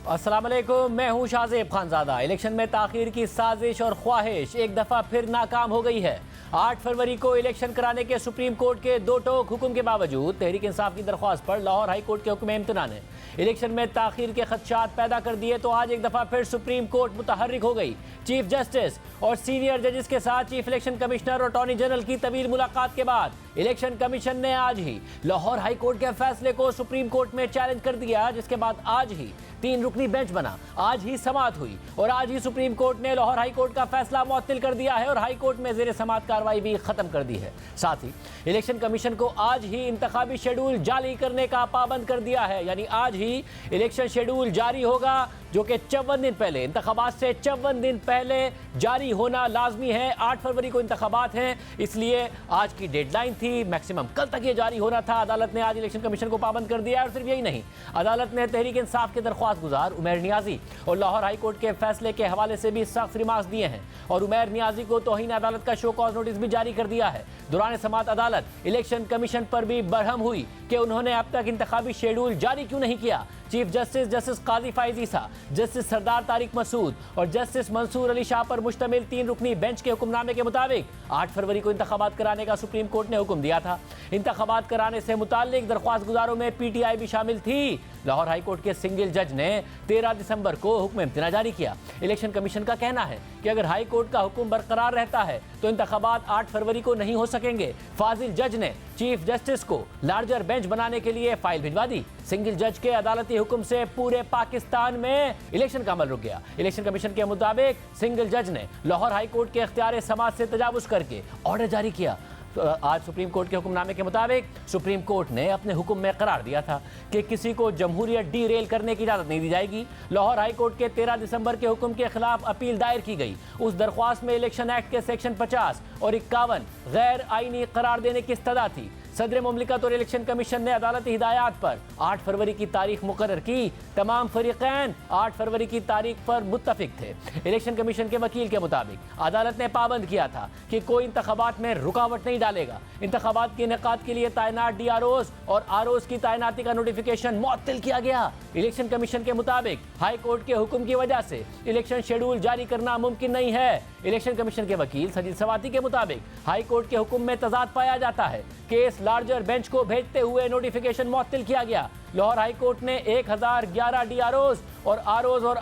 अस्सलाम वालेकुम, मैं हूं शाहजेब खानजादा। इलेक्शन में ताखीर की साजिश और ख्वाहिश एक दफ़ा फिर नाकाम हो गई है। 8 फरवरी को इलेक्शन कराने के सुप्रीम कोर्ट के दो टोक हुक्म के बावजूद तहरीक इंसाफ की दरख्वास्त पर लाहौर हाई कोर्ट के हुक्म इम्तिना ने इलेक्शन में ताखीर के खदशात पैदा कर दिए, तो आज एक दफ़ा फिर सुप्रीम कोर्ट मुतहर्रिक हो गई। चीफ जस्टिस और सीनियर जजेस के साथ चीफ इलेक्शन कमिश्नर और अटॉर्नी जनरल की तवील मुलाकात के बाद इलेक्शन कमीशन ने आज ही लाहौर हाई कोर्ट के फैसले को सुप्रीम कोर्ट में चैलेंज कर दिया, जिसके बाद आज ही 3 रुकनी बेंच बना, आज ही समाअत हुई और आज ही सुप्रीम कोर्ट ने लाहौर हाई कोर्ट का फैसला मुअत्तिल कर दिया है और हाई कोर्ट में ज़ेर समाअत कार्रवाई भी खत्म कर दी है। साथ ही इलेक्शन कमीशन को आज ही इंतखाबी शेड्यूल जारी करने का पाबंद कर दिया है, यानी आज ही इलेक्शन शेड्यूल जारी होगा, जो कि 54 दिन पहले, इंतखाबात से 54 दिन पहले जारी होना लाजमी है। 8 फरवरी को इंतखाबात हैं, इसलिए आज की डेडलाइन थी, मैक्सिमम कल तक ये जारी होना था। अदालत ने आज इलेक्शन कमीशन को पाबंद कर दिया है और सिर्फ यही नहीं, अदालत ने तहरीक इंसाफ के दरख्वास्त गुजार उमैर नियाजी और लाहौर हाई कोर्ट के फैसले के हवाले से भी सख्त रिमार्क्स दिए हैं और उमैर नियाजी को तौहीन अदालत का शो कॉज नोटिस भी जारी कर दिया है। दौरान समाअत अदालत इलेक्शन कमीशन पर भी बरहम हुई कि उन्होंने अब तक इंतखाबी शेड्यूल जारी क्यों नहीं किया। चीफ जस्टिस जस्टिस काजी फाइज ईसा, जस्टिस सरदार तारिक मसूद और जस्टिस मंसूर अली शाह पर मुश्तमिल 3 रुकनी बेंच के हुक्मनामे के मुताबिक 8 फरवरी को इंतखाबात कराने का सुप्रीम कोर्ट ने हुक्म दिया था। इंतखाबात कराने से मुताल्लिक दरख्वास्त गुजारों में PTI भी शामिल थी। लाहौर हाई कोर्ट के सिंगल जज ने 13 दिसंबर को हुक्म इम्तिना जारी किया। इलेक्शन कमीशन का कहना है कि अगर हाई कोर्ट का हुक्म बरकरार रहता है तो इंतखाबात 8 फरवरी को नहीं हो सकेंगे। फाजिल जज ने चीफ जस्टिस को लार्जर बेंच बनाने के लिए फाइल भिजवा दी। सिंगल जज के अदालती हुक्म से पूरे पाकिस्तान में इलेक्शन का अमल रुक गया। इलेक्शन कमीशन के मुताबिक सिंगल जज ने लाहौर हाई कोर्ट के इख्तियार समाअत से तजावुज करके ऑर्डर जारी किया। तो आज सुप्रीम कोर्ट के हुक्मनामे के मुताबिक सुप्रीम कोर्ट ने अपने हुक्म में करार दिया था कि किसी को जमहूरियत डीरेल करने की इजाज़त नहीं दी जाएगी। लाहौर हाई कोर्ट के 13 दिसंबर के हुक्म के खिलाफ अपील दायर की गई। उस दरख्वास्त में इलेक्शन एक्ट के सेक्शन 50 और 51 गैर आईनी करार देने की इस्तदा थी। सदर मुमलिकत और इलेक्शन कमीशन ने अदालती हिदायत पर 8 फरवरी की तारीख मुकर्रर की। तमाम फरीकैन 8 फरवरी की तारीख पर मुत्तफिक थे। इलेक्शन कमीशन के वकील के मुताबिक अदालत ने पाबंद किया था कि कोई इंतखाबात में रुकावट नहीं डालेगा। इंतखाबात के इनेकाद के लिए तैनात DROs और ROs की तैनाती का नोटिफिकेशन मुअत्तिल किया गया। इलेक्शन कमीशन के मुताबिक हाई कोर्ट के हुक्म की वजह से इलेक्शन शेड्यूल जारी करना मुमकिन नहीं है। इलेक्शन कमीशन के वकील सजीद सवाती के मुताबिक हाई कोर्ट के हुक्म में तजाद पाया जाता है। केस लार्जर बेंच को भेजते हुए नोटिफिकेशन मुअत्तिल किया गया। लाहौर हाई कोर्ट ने 1011 DROs और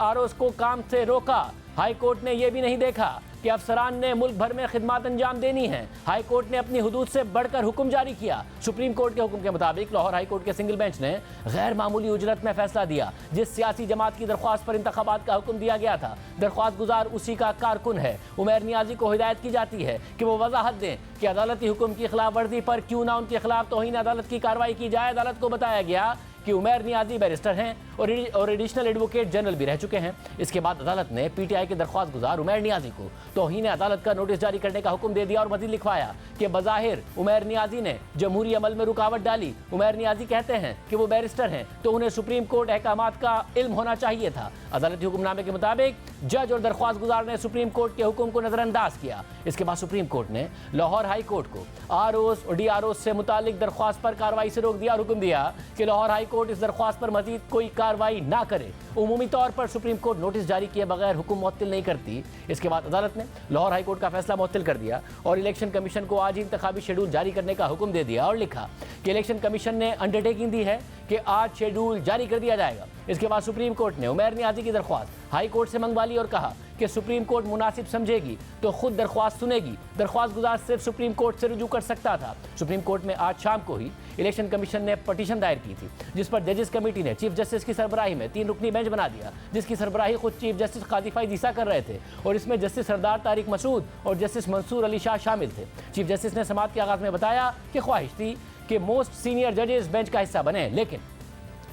ROs को काम से रोका। हाई कोर्ट ने यह भी नहीं देखा कि अफसरान ने मुल्क भर में खिदमत अंजाम देनी है। हाई कोर्ट ने अपनी हुदूद से बढ़कर हुक्म जारी किया। सुप्रीम कोर्ट के हुक्म के मुताबिक लाहौर हाई कोर्ट के सिंगल बेंच ने गैर मामूली उजरत में फैसला दिया। जिस सियासी जमात की दरख्वास्त पर इंतखाबात का हुक्म दिया गया था, दरख्वास्त गुजार उसी का कारकुन है। उमैर नियाजी को हिदायत की जाती है कि वो वजाहत दें कि अदालती हुक्म की खिलाफ वर्जी पर क्यों ना उनके खिलाफ तौहीन अदालत की कार्रवाई की जाए। अदालत को बताया गया कि उमैर नियाजी बैरिस्टर हैं और एडिशनल एडवोकेट जनरल भी रह चुके हैं। इसके बाद अदालत ने PTI के दरख्वास्त गुजार उमैर नियाजी को तौहीन अदालत का नोटिस जारी करने का हुक्म दे दिया और मजीद लिखवाया कि बज़ाहिर उमैर नियाजी ने जमहूरी अमल में रुकावट डाली। उमैर नियाजी कहते हैं कि वो बैरिस्टर हैं, तो उन्हें सुप्रीम कोर्ट अहकामात का इल्म होना चाहिए था। अदालती हुक्मनामे के मुताबिक जज और दरख्वास्त गुजार ने सुप्रीम कोर्ट के हुक्म को नजरअंदाज किया। इसके बाद सुप्रीम कोर्ट ने लाहौर हाई कोर्ट को ROs और DROs से मुतालिक दरख्वास्त पर कार्रवाई से रोक दिया और हुक्म दिया कि लाहौर हाई कोर्ट इस दरख्वास्त पर मजीद कोई कार्रवाई ना करे। उमूमी तौर पर सुप्रीम कोर्ट नोटिस जारी किए बगैर हुक्म मुअत्तिल नहीं करती। इसके बाद अदालत ने लाहौर हाई कोर्ट का फैसला मुअत्तिल कर दिया और इलेक्शन कमीशन को आज ही इंतखाबी शेड्यूल जारी करने का हुक्म दे दिया और लिखा कि इलेक्शन कमीशन ने अंडरटेकिंग दी है कि आज शेड्यूल जारी कर दिया जाएगा। इसके बाद सुप्रीम कोर्ट ने उमैर नियाजी की दरख्वास्त हाई कोर्ट से मंगवा ली और कहा कि सुप्रीम कोर्ट मुनासिब समझेगी तो खुद दरख्वास्त सुनेगी। दरख्वास्त गुजार सिर्फ सुप्रीम कोर्ट से रुजू कर सकता था। सुप्रीम कोर्ट में आज शाम को ही इलेक्शन कमीशन ने पटिशन दायर की थी, जिस पर जजेस कमेटी ने चीफ जस्टिस की सरबराही में 3 रुकनी बेंच बना दिया, जिसकी सरबराही खुद चीफ जस्टिस काजी फाइज ईसा कर रहे थे और इसमें जस्टिस सरदार तारिक मसूद और जस्टिस मंसूर अली शाह शामिल थे। चीफ जस्टिस ने समाअत के आगाज में बताया कि ख्वाहिश थी कि मोस्ट सीनियर जजेस बेंच का हिस्सा बने, लेकिन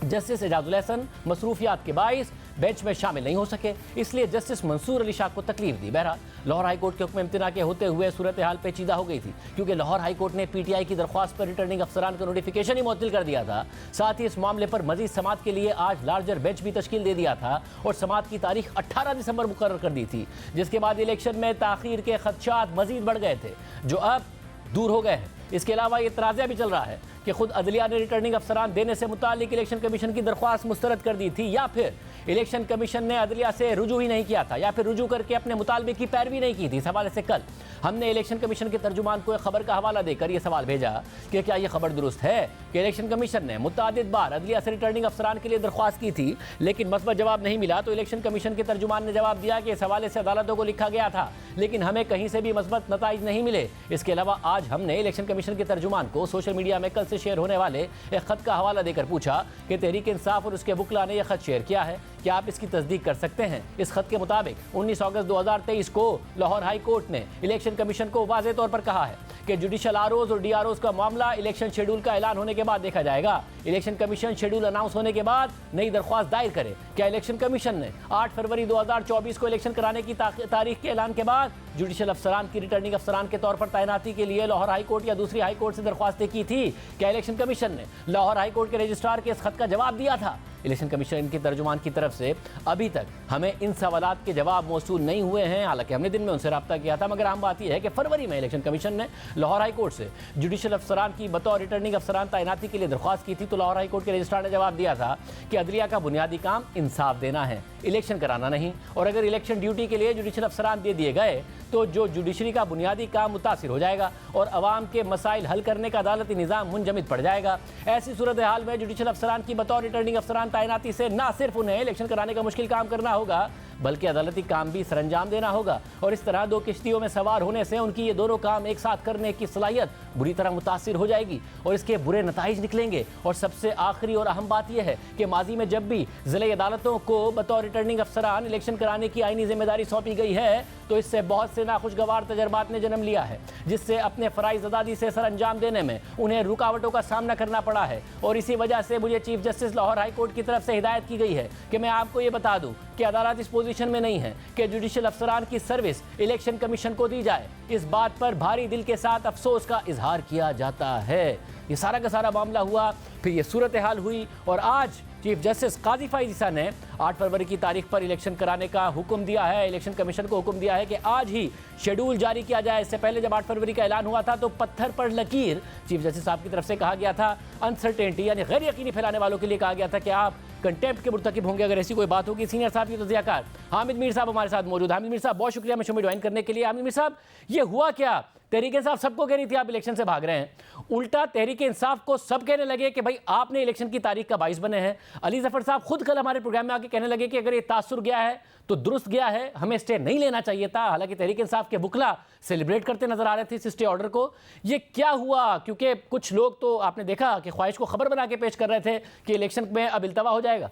जस्टिस एजाजुल हसन मसरूफियात के बाइस बेंच में शामिल नहीं हो सके, इसलिए जस्टिस मंसूर अली शाह को तकलीफ दी। बहरहाल लाहौर हाई कोर्ट के हुक्म इम्तिना के होते हुए सूरत हाल पेचीदा हो गई थी, क्योंकि लाहौर हाई कोर्ट ने PTI की दरख्वास्त पर रिटर्निंग अफसरान का नोटिफिकेशन ही मुअत्तिल कर दिया था। साथ ही इस मामले पर मजीद समाअत के लिए आज लार्जर बेंच भी तश्कील दे दिया था और समाअत की तारीख 18 दिसंबर मुकर्रर कर दी थी, जिसके बाद इलेक्शन में ताखीर के खदशात मजीद बढ़ गए थे, जो अब दूर हो गए हैं। इसके अलावा ये तराज़ा भी चल रहा है कि खुद अदलिया ने रिटर्निंग अफसरान देने से मुतालिक इलेक्शन कमीशन की दरख्वास्त मुस्तरद कर दी थी, या फिर इलेक्शन कमीशन ने अदलिया से रुजू ही नहीं किया था या फिर रुजू करके अपने मुतालबे की पैरवी नहीं की थी। इस हवाले से कल हमने इलेक्शन कमीशन के तर्जुमान को एक खबर का हवाला देकर यह सवाल भेजा कि क्या यह खबर दुरुस्त है कि इलेक्शन कमीशन ने मुतादिद बार अदलिया से रिटर्निंग अफसरान के लिए दरख्वास्त की थी लेकिन मस्बत जवाब नहीं मिला। तो इलेक्शन कमीशन के तर्जुमान ने जवाब दिया कि इस हवाले से अदालतों को लिखा गया था लेकिन हमें कहीं से भी मस्बत नताइज नहीं मिले। इसके अलावा आज हमने इलेक्शन कमीशन के तर्जुमान को सोशल मीडिया में कल से शेयर होने वाले एक खत का हवाला देकर पूछा कि तहरीक इंसाफ और उसके वकला ने यह खत शेयर किया है, क्या आप इसकी तस्दीक कर सकते हैं? इस खत के मुताबिक 19 अगस्त 2023 को लाहौर हाई कोर्ट ने इलेक्शन कमीशन को वाज़ेह तौर पर कहा है कि जुडिशल आरओज और डीआरओज का मामला इलेक्शन शेड्यूल का ऐलान होने के बाद देखा जाएगा। इलेक्शन कमीशन शेड्यूल अनाउंस होने के बाद नई दरख्वास्त दायर करे। क्या इलेक्शन कमीशन ने 8 फरवरी 2024 को इलेक्शन कराने की तारीख के ऐलान के बाद जुडिशल अफसरान की रिटर्निंग अफसरान के तौर पर तैनाती के लिए लाहौर हाई कोर्ट या दूसरी हाई कोर्ट से दरख्वास्तें की थी? क्या इलेक्शन कमीशन ने लाहौर हाई कोर्ट के रजिस्ट्रार के इस खत का जवाब दिया था? इलेक्शन कमीशन के तर्जुमान की तरफ से अभी तक हमें इन सवालात के जवाब मौसूल नहीं हुए हैं। हालांकि हमने दिन में उनसे रब्ता किया था, मगर आम बात यह है कि फरवरी में इलेक्शन कमीशन ने लाहौर हाई कोर्ट से जुडिशल अफसरान की बतौर रिटर्निंग अफसरान तैनाती के लिए दरख्वास्त की थी। तो लाहौर हाई कोर्ट के रजिस्ट्रार ने जवाब दिया था कि अदलिया का बुनियादी काम इंसाफ देना है, इलेक्शन कराना नहीं। और अगर इलेक्शन ड्यूटी के लिए जुडिशल अफसरान दे दिए गए तो जो जुडिशरी का बुनियादी काम मुतासिर हो जाएगा और अवाम के मसाइल हल करने का अदालती निज़ाम मुंजमद पड़ जाएगा। ऐसी सूरत हाल में जुडिशल अफसरान की बतौर रिटर्निंग अफसरान तैनाती से ना सिर्फ उन्हें इलेक्शन कराने का मुश्किल काम करना होगा बल्कि अदालती काम भी सरंजाम देना होगा। और इस तरह दो किश्तियों में सवार होने से उनकी ये दोनों काम एक साथ करने की सलाहियत बुरी तरह मुतासिर हो जाएगी और इसके बुरे नताइज निकलेंगे। और सबसे आखिरी और अहम बात यह है कि माजी में जब भी ज़िले अदालतों को बतौर रिटर्निंग अफसरान इलेक्शन कराने की आईनी जिम्मेदारी सौंपी गई है तो इससे बहुत से नाखुशगवार तजर्बात ने जन्म लिया है, जिससे अपने फ़राइज़ अदादी से सर अंजाम देने में उन्हें रुकावटों का सामना करना पड़ा है। और इसी वजह से मुझे chief justice Lahore high court की तरफ से हिदायत की गई है कि मैं आपको ये बता दूं कि अदालत इस पोजीशन में नहीं है कि जुडिशल अफसरान की सर्विस इलेक्शन कमीशन को दी जाए। इस बात पर भारी दिल के साथ अफसोस का इजहार किया जाता है। ये सारा का सारा मामला हुआ, फिर ये सूरत हाल हुई और आज चीफ जस्टिस काजी फाइज ईसा ने 8 फरवरी की तारीख पर इलेक्शन कराने का हुक्म दिया है। इलेक्शन कमीशन को हुक्म दिया है कि आज ही शेड्यूल जारी किया जाए। इससे पहले जब 8 फरवरी का ऐलान हुआ था तो पत्थर पर लकीर चीफ जस्टिस साहब की तरफ से कहा गया था। अनसर्टेनिटी यानी गैर यकीनी फैलाने वालों के लिए कहा गया था कि आप कंटेम्प्ट के मुर्तकिब होंगे अगर ऐसी कोई बात होगी। सीनियर साहब की तज़कियाकार हामिद मीर साहब हमारे साथ मौजूद। हामिद मीर साहब बहुत शुक्रिया मैं शो में ज्वाइन करने के लिए। हामिद मीर साहब, ये हुआ क्या? तहरीक इंसाफ सबको कह रही थी आप इलेक्शन से भाग रहे हैं, उल्टा तहरीक इंसाफ को सब कहने लगे कि भाई आपने इलेक्शन की तारीख का बाइस बने हैं। अली जफर साहब खुद कल हमारे प्रोग्राम में आके कहने लगे कि अगर ये तासुर गया है तो दुरुस्त गया है, हमें स्टे नहीं लेना चाहिए था। हालांकि तहरीक इंसाफ के वकला सेलिब्रेट करते नजर आ रहे थे इस स्टे ऑर्डर को। ये क्या हुआ? क्योंकि कुछ लोग तो आपने देखा कि ख्वाहिश को खबर बना के पेश कर रहे थे कि इलेक्शन में अब इल्तवा हो जाएगा।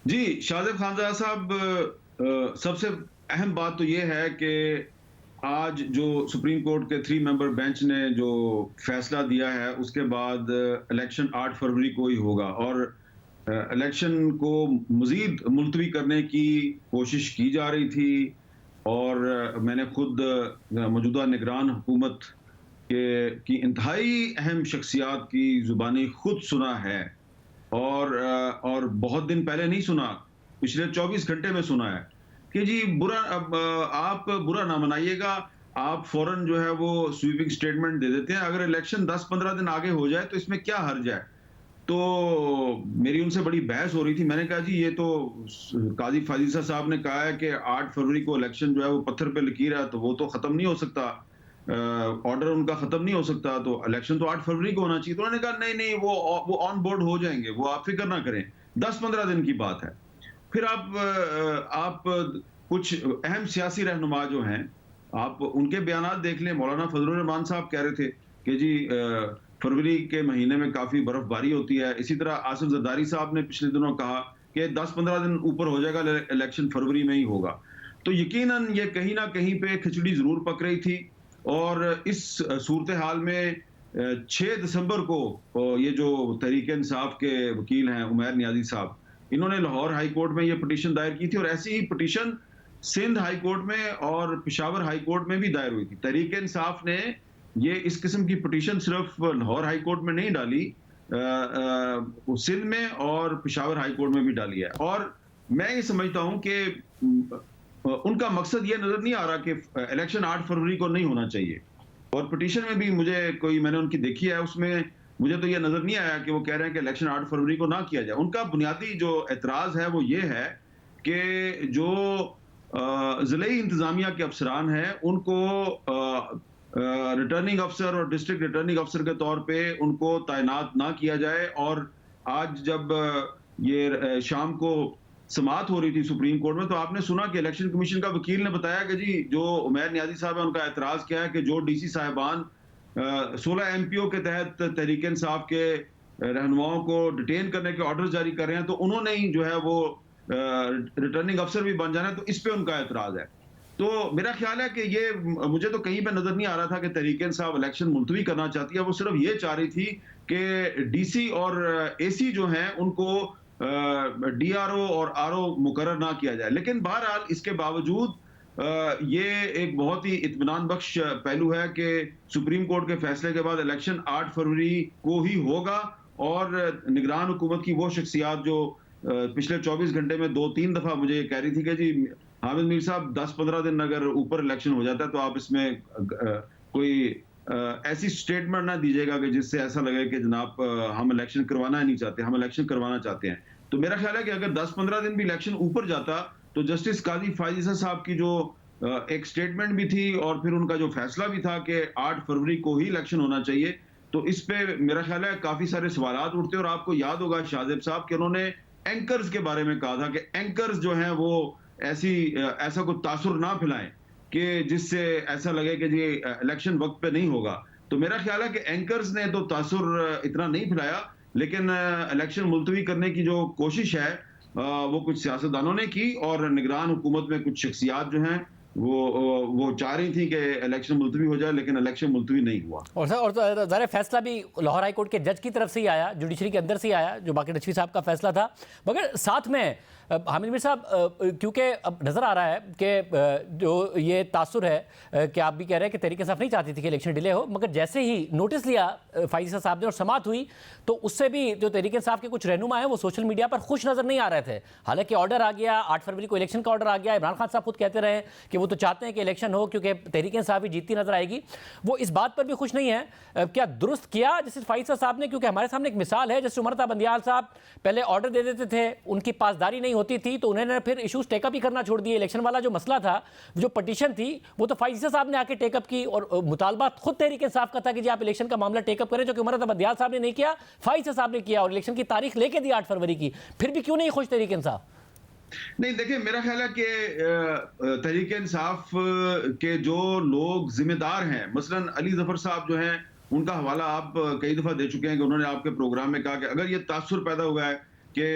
जी शाहजेब खानज़ादा साहब, सबसे अहम बात तो ये है कि आज जो सुप्रीम कोर्ट के 3 मेंबर बेंच ने जो फैसला दिया है उसके बाद इलेक्शन 8 फरवरी को ही होगा और इलेक्शन को मजीद मुलतवी करने की कोशिश की जा रही थी। और मैंने खुद मौजूदा निगरान हुकूमत की इंतहाई अहम शख्सियात की ज़ुबानी खुद सुना है और बहुत दिन पहले नहीं सुना, पिछले 24 घंटे में सुना है कि जी आप बुरा ना मनाइएगा, आप फौरन जो है वो स्वीपिंग स्टेटमेंट दे देते हैं, अगर इलेक्शन 10-15 दिन आगे हो जाए तो इसमें क्या हर्ज है। तो मेरी उनसे बड़ी बहस हो रही थी। मैंने कहा जी ये तो काजी फाइज ईसा साहब ने कहा है कि 8 फरवरी को इलेक्शन जो है वो पत्थर पे लकीर है, तो वो तो खत्म नहीं हो सकता, ऑर्डर उनका खत्म नहीं हो सकता, तो इलेक्शन तो 8 फरवरी को होना चाहिए। तो उन्होंने कहा नहीं वो ऑन बोर्ड हो जाएंगे, वो आप फिक्र ना करें, 10-15 दिन की बात है। फिर आप कुछ अहम सियासी रहनुमा जो हैं आप उनके बयानात देख लें। मौलाना फजलुर रहमान साहब कह रहे थे कि जी फरवरी के महीने में काफ़ी बर्फबारी होती है। इसी तरह आसिफ जरदारी साहब ने पिछले दिनों कहा कि 10-15 दिन ऊपर हो जाएगा, इलेक्शन फरवरी में ही होगा। तो यकीनन ये कहीं ना कहीं पे खिचड़ी ज़रूर पक रही थी। और इस सूरत हाल में 6 दिसंबर को ये जो तहरीक इंसाफ के वकील हैं उमैर नियाजी साहब, इन्होंने लाहौर हाई कोर्ट में ये पिटीशन दायर की थी और ऐसी ही पिटीशन सिंध हाई कोर्ट में और पेशावर हाई कोर्ट में भी दायर हुई थी। तहरीक इंसाफ ने ये इस किस्म की पिटीशन सिर्फ लाहौर हाई कोर्ट में नहीं डाली, सिंध में और पेशावर हाई कोर्ट में भी डाली है। और मैं ये समझता हूं कि उनका मकसद ये नजर नहीं आ रहा कि इलेक्शन 8 फरवरी को नहीं होना चाहिए। और पिटीशन में भी मैंने उनकी देखी है, उसमें मुझे तो ये नजर नहीं आया कि वो कह रहे हैं कि इलेक्शन 8 फरवरी को ना किया जाए। उनका बुनियादी जो एतराज है वो ये है कि जो ज़िले इंतजामिया के अफसरान हैं उनको रिटर्निंग अफसर और डिस्ट्रिक्ट रिटर्निंग अफसर के तौर पे उनको तैनात ना किया जाए। और आज जब ये शाम को समाअत हो रही थी सुप्रीम कोर्ट में, तो आपने सुना कि इलेक्शन कमीशन का वकील ने बताया कि जी जो उमैर नियाज़ी साहब है उनका एतराज क्या है कि जो डीसी साहिबान 16 एमपीओ के तहत तहरीक इंसाफ के रहनुमाओं को डिटेन करने के ऑर्डर जारी कर रहे हैं, तो उन्होंने ही जो है वो रिटर्निंग अफसर भी बन जाना है, तो इस पे उनका एतराज है। तो मेरा ख्याल है कि ये मुझे तो कहीं पे नजर नहीं आ रहा था कि तहरीक इंसाफ इलेक्शन मुलतवी करना चाहती है। वो सिर्फ ये चाह रही थी कि डीसी और एसी जो हैं उनको डीआरओ और आरओ मुकर्रर ना किया जाए। लेकिन बहरहाल इसके बावजूद ये एक बहुत ही इत्मीनान बख्श पहलू है कि सुप्रीम कोर्ट के फैसले के बाद इलेक्शन 8 फरवरी को ही होगा और निगरान हुकूमत की वो शख्सियात जो पिछले 24 घंटे में 2-3 दफा मुझे ये कह रही थी कि जी हामिद मीर साहब 10-15 दिन अगर ऊपर इलेक्शन हो जाता है तो आप इसमें कोई ऐसी स्टेटमेंट ना दीजिएगा कि जिससे ऐसा लगे कि जनाब हम इलेक्शन करवाना ही नहीं चाहते, हम इलेक्शन करवाना चाहते हैं। तो मेरा ख्याल है कि अगर 10-15 दिन भी इलेक्शन ऊपर जाता तो जस्टिस काजी फायज़ साहब की जो एक स्टेटमेंट भी थी और फिर उनका जो फैसला भी था कि 8 फरवरी को ही इलेक्शन होना चाहिए, तो इस पे मेरा ख्याल है काफी सारे सवालात उठते। और आपको याद होगा शाहजेब साहब कि उन्होंने एंकर्स के बारे में कहा था कि एंकर्स जो हैं वो ऐसा कोई तासुर ना फैलाएं कि जिससे ऐसा लगे कि जी इलेक्शन वक्त पे नहीं होगा। तो मेरा ख्याल है कि एंकर्स ने तो तासुर इतना नहीं फैलाया, लेकिन इलेक्शन मुलतवी करने की जो कोशिश है वो कुछ सियासतदानों ने की और निगरान हुकूमत में कुछ शख्सियात जो हैं वो चाह रही थी कि इलेक्शन मुलतवी हो जाए, लेकिन इलेक्शन मुलतवी नहीं हुआ। और सर, और तो ज़ाहिर फैसला भी लाहौर हाई कोर्ट के जज की तरफ से ही आया, जुडिशरी के अंदर से ही आया, जो बाकी नकवी साहब का फैसला था। मगर साथ में हामिद मीर साहब, क्योंकि अब नज़र आ रहा है कि जो ये तासुर है कि आप भी कह रहे हैं कि तहरीक इंसाफ नहीं चाहती थी कि इलेक्शन डिले हो, मगर जैसे ही नोटिस लिया फाइज़ साहब ने और समाअत हुई तो उससे भी जो तहरीक इंसाफ के कुछ रहनुमा हैं वो सोशल मीडिया पर खुश नज़र नहीं आ रहे थे। हालांकि ऑर्डर आ गया, 8 फरवरी को इलेक्शन का ऑर्डर आ गया। इमरान खान साहब खुद कहते रहे कि वो तो चाहते हैं कि इलेक्शन हो क्योंकि तहरीक इंसाफ ही जीतती नजर आएगी। वो इस बात पर भी खुश नहीं है। क्या दुरुस्त किया जस्टिस फाइज़ साहब ने? क्योंकि हमारे सामने एक मिसाल है, जस्टिस उमर बंदियाल साहब पहले ऑर्डर दे देते थे, उनकी पासदारी नहीं होती थी तो उन्होंने फिर इश्यूज टेकअप ही करना छोड़ दिए। इलेक्शन वाला जो मसला था, जो पटिशन थी, वो तो फाइज़ साहब ने आके टेकअप की और मुतालबा खुद तहरीक इंसाफ का था कि जी आप इलेक्शन का मामला टेकअप करें, जो कि उमर बंदियाल साहब ने नहीं किया, फाइज़ साहब ने किया और इलेक्शन की तारीख लेके दी 8 फरवरी की। फिर भी क्यों नहीं खुश तहरीक इंसाफ? नहीं, देखिए मेरा ख्याल है कि तहरीक इंसाफ के जो लोग जिम्मेदार हैं, मसलन अली जफर साहब जो हैं, उनका हवाला आप कई दफा दे चुके हैं कि उन्होंने आपके प्रोग्राम में कहा कि अगर ये तासुर पैदा हुआ है कि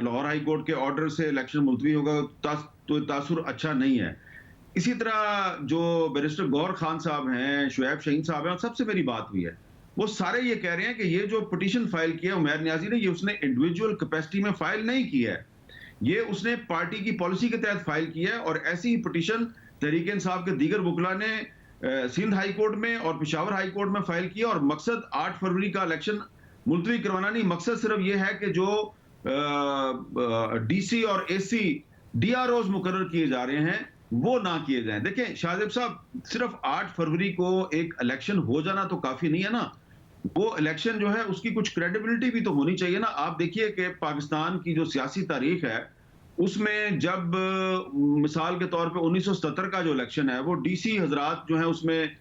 लाहौर हाई कोर्ट के ऑर्डर से इलेक्शन मुलतवी होगा तो तासुर अच्छा नहीं है। इसी तरह जो बैरिस्टर गौहर खान साहब हैं, शुएब शहीन साहब हैं, सबसे मेरी बात हुई है, वो सारे ये कह रहे हैं कि ये जो पिटीशन फाइल किया है उमैर नियाज़ी ने, ये उसने इंडिविजुअल कैपेसिटी में फाइल नहीं की है, ये उसने पार्टी की पॉलिसी के तहत फाइल किया है। और ऐसी ही पिटीशन तहरीक इंसाफ के दीगर वकला ने सिंध हाई कोर्ट में और पेशावर हाई कोर्ट में फाइल किया। और मकसद 8 फरवरी का इलेक्शन मुलतवी करवाना नहीं, मकसद सिर्फ ये है कि जो डीसी और एसी डीआरओज मुकर्रर किए जा रहे हैं वो ना किए जाएं। देखें शाहजेब साहब, सिर्फ 8 फरवरी को एक इलेक्शन हो जाना तो काफी नहीं है ना, वो इलेक्शन जो है उसकी कुछ क्रेडिबिलिटी भी तो होनी चाहिए ना। आप देखिए कि पाकिस्तान की जो सियासी तारीख है उसमें जब मिसाल के तौर पे 1977 का जो इलेक्शन है वो डीसी हजरात जो है उसमें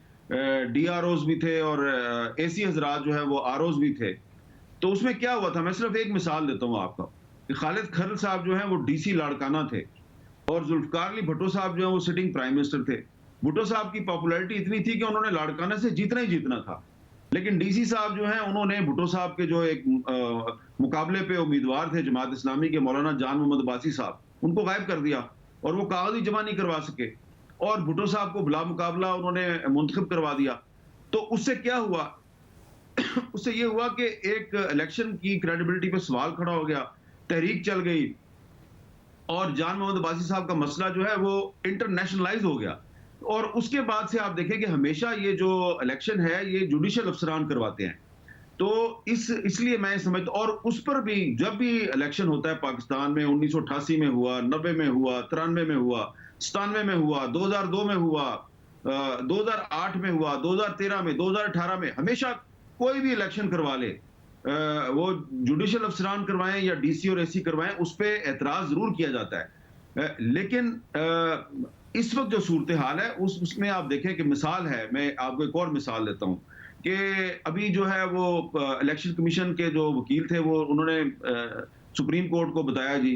डीआरओज भी थे और एसी हजरात जो है वो आरओज भी थे। तो उसमें क्या हुआ था, मैं सिर्फ एक मिसाल देता हूँ आपको कि खालिद खरल साहब जो है वो डीसी लाड़काना थे और जुल्फकार अली भुट्टो साहब जो है वो सिटिंग प्राइम मिनिस्टर थे। भुट्टो साहब की पॉपुलैरिटी इतनी थी कि उन्होंने लाड़काना से जीतना ही जीतना था, लेकिन डीसी साहब जो हैं उन्होंने भुट्टो साहब के जो एक मुकाबले पे उम्मीदवार थे जमात इस्लामी के, मौलाना जान मोहम्मद अब्बासी साहब, उनको गायब कर दिया और वो कागज ही जमा नहीं करवा सके और भुट्टो साहब को बिला मुकाबला उन्होंने मुंतखब करवा दिया। तो उससे क्या हुआ उससे ये हुआ कि एक इलेक्शन की क्रेडिबिलिटी पे सवाल खड़ा हो गया, तहरीक चल गई और जान मोहम्मद अब्बासी साहब का मसला जो है वो इंटरनेशनलाइज हो गया। और उसके बाद से आप देखें कि हमेशा ये जो इलेक्शन है ये जुडिशियल अफसरान करवाते हैं। तो इसलिए मैं समझता, और उस पर भी जब भी इलेक्शन होता है पाकिस्तान में, 1988 में हुआ, 90 में हुआ, 93 में हुआ, 97 में हुआ, 2002 में हुआ, 2008 में हुआ, 2013 में, 2018 में, हमेशा कोई भी इलेक्शन करवा ले, वो जुडिशियल अफसरान करवाएं या डीसी और एसी करवाएं, उस पर एतराज जरूर किया जाता है। लेकिन इस वक्त जो सूरत हाल है उसमें आप देखें कि मिसाल है, मैं आपको एक और मिसाल देता हूं कि अभी जो है वो इलेक्शन कमीशन के जो वकील थे वो उन्होंने सुप्रीम कोर्ट को बताया जी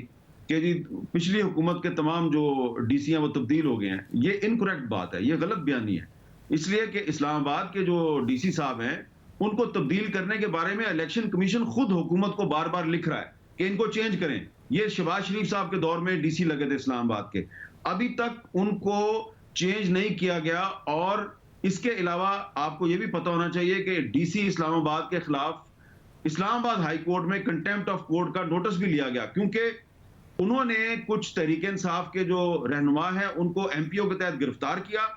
कि जी पिछली हुकूमत के तमाम जो डीसी हैं वो तब्दील हो गए हैं। ये इनकरेक्ट बात है, ये गलत बयानी है, इसलिए कि इस्लामाबाद के जो डीसी साहब हैं उनको तब्दील करने के बारे में इलेक्शन कमीशन खुद हुकूमत को बार बार लिख रहा है कि इनको चेंज करें। ये शहबाज शरीफ साहब के दौर में डीसी लगे थे इस्लामाबाद के, अभी तक उनको चेंज नहीं किया गया। और इसके अलावा आपको ये भी पता होना चाहिए कि डीसी इस्लामाबाद के खिलाफ इस्लामाबाद हाई कोर्ट में कंटेम्प्ट ऑफ कोर्ट का नोटिस भी लिया गया, क्योंकि उन्होंने कुछ तहरीक इंसाफ के जो रहनुमा है उनको एमपीओ के तहत गिरफ्तार किया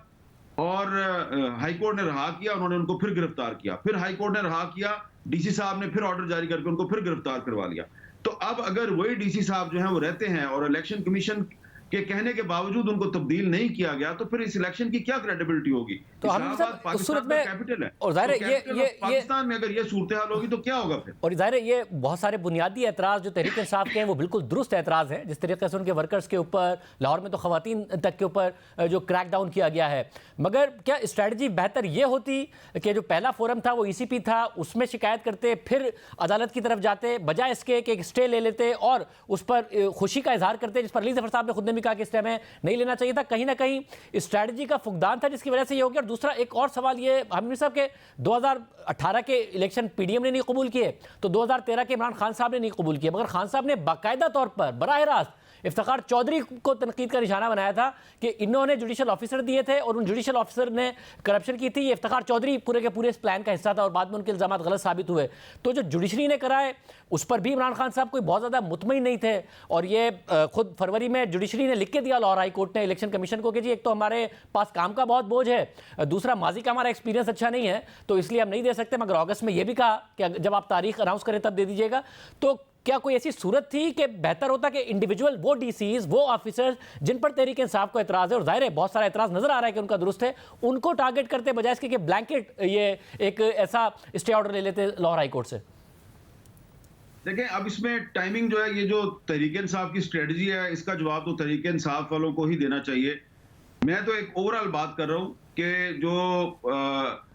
और हाई कोर्ट ने रहा किया, उन्होंने उनको फिर गिरफ्तार किया, फिर हाई कोर्ट ने रहा किया, डीसी साहब ने फिर ऑर्डर जारी करके उनको फिर गिरफ्तार करवा लिया। तो अब अगर वही डीसी साहब जो हैं वो रहते हैं और इलेक्शन कमीशन के कहने के बावजूद उनको तब्दील नहीं किया गया, तो फिर इस इलेक्शन की क्या क्रेडिबिलिटी होगी? तो इस्लामाबाद पाकिस्तान का कैपिटल है, और जाहिर है तो पाकिस्तान में अगर ये सूरत हाल होगी तो क्या होगा फिर? और जाहिर है ये बहुत सारे बुनियादी एतराज़ जो तहरीक इंसाफ के हैं वो बिल्कुल दुरुस्त एतराज़ है, जिस तरीके से उनके वर्कर्स के ऊपर, लाहौर में तो ख़वातीन तक के ऊपर जो क्रैक डाउन किया गया है। मगर क्या स्ट्रैटेजी बेहतर ये होती कि जो पहला फोरम था वो ईसीपी था, उसमें शिकायत करते, फिर अदालत की तरफ जाते, बजाय इसके कि एक स्टे ले लेते और उस पर खुशी का इजहार करते, जिस पर अली ज़फ़र साहब ने खुद ने भी कहा कि इस टाइम नहीं लेना चाहिए था। कहीं ना कहीं स्ट्रैटेजी का फुकदान था जिसकी वजह से ये हो गया। और दूसरा एक और सवाल ये हामिद साहब के 2018 के इलेक्शन पीडीएम ने नहीं कबूल किए, तो 2013 के इमरान खान साहब ने नहीं कबूल किए, मगर खान साहब ने बाकायदा तौर पर बराह रास्त इफ्तिखार चौधरी को तनकीद का निशाना बनाया था कि इन्होंने जुडिशल ऑफिसर दिए थे और उन जुडिशल ऑफिसर ने करप्शन की थी। ये इफ्तिखार चौधरी पूरे के पूरे इस प्लान का हिस्सा था और बाद में उनके इल्जाम गलत साबित हुए। तो जो जुडिशरी ने कराए उस पर भी इमरान खान साहब कोई बहुत ज़्यादा मुतमईन नहीं थे और ये खुद फरवरी में जुडिशरी ने लिख के दिया लाहौर हाई कोर्ट ने इलेक्शन कमीशन को कि जी एक तो हमारे पास काम का बहुत बोझ है, दूसरा माजी का हमारा एक्सपीरियंस अच्छा नहीं है, तो इसलिए हम नहीं दे सकते। मगर अगस्त में ये भी कहा कि जब आप तारीख अनाउंस करें तब दे दीजिएगा। तो क्या कोई ऐसी सूरत थी कि बेहतर होता कि इंडिविजुअल वो डीसीज, वो ऑफिसर्स जिन पर तहरीक इंसाफ को एतराज़ है, और जाहिर है बहुत सारा एतराज़ नजर आ रहा है कि उनका दुरुस्त है, उनको टारगेट करते बजाय इसके कि ब्लैंकेट ये एक ऐसा स्टे ऑर्डर ले लेते लाहौर हाई कोर्ट से? देखें, अब इसमें टाइमिंग जो है, ये जो तहरीक इंसाफ की स्ट्रेटजी है, इसका जवाब तो तहरीक इंसाफ वालों को ही देना चाहिए। मैं तो एक ओवरऑल बात कर रहा हूं कि जो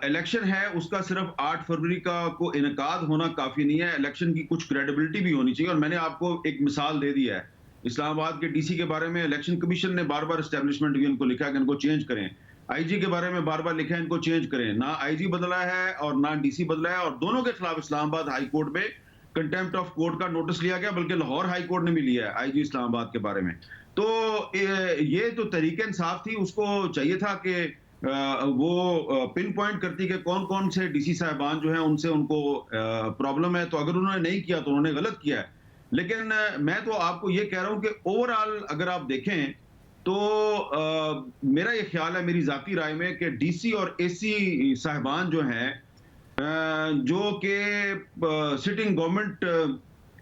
इलेक्शन है उसका सिर्फ 8 फरवरी का को इनकाद होना काफी नहीं है, इलेक्शन की कुछ क्रेडिबिलिटी भी होनी चाहिए। और मैंने आपको एक मिसाल दे दी है, इस्लामाबाद के डीसी के बारे में इलेक्शन कमीशन ने बार बार एस्टेब्लिशमेंट भी उनको लिखा कि इनको चेंज करें, आईजी के बारे में बार बार लिखा है इनको चेंज करें। ना आईजी बदला है और ना डीसी बदला है, और दोनों के खिलाफ इस्लामाबाद हाई कोर्ट में कंटेम्प्ट ऑफ कोर्ट का नोटिस लिया गया, बल्कि लाहौर हाई कोर्ट ने भी लिया है आईजी इस्लामाबाद के बारे में। तो ये तो तहरीक इंसाफ थी, उसको चाहिए था कि वो पिन पॉइंट करती कि कौन कौन से डीसी साहबान जो हैं उनसे उनको प्रॉब्लम है। तो अगर उन्होंने नहीं किया तो उन्होंने गलत किया है। लेकिन मैं तो आपको ये कह रहा हूं कि ओवरऑल अगर आप देखें तो मेरा ये ख्याल है, मेरी जाती राय में, कि डीसी और एसी साहबान जो हैं जो कि सिटिंग गवर्नमेंट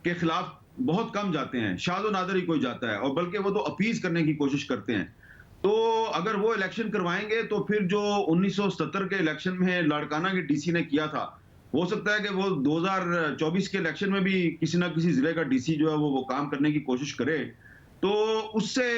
के खिलाफ बहुत कम जाते हैं, शादो नादर ही कोई जाता है, और बल्कि वो तो अपीज करने की कोशिश करते हैं। तो अगर वो इलेक्शन करवाएंगे तो फिर जो 1970 के इलेक्शन में लाड़काना के डीसी ने किया था, हो सकता है कि वो 2024 के इलेक्शन में भी किसी ना किसी जिले का डीसी जो है वो काम करने की कोशिश करे। तो उससे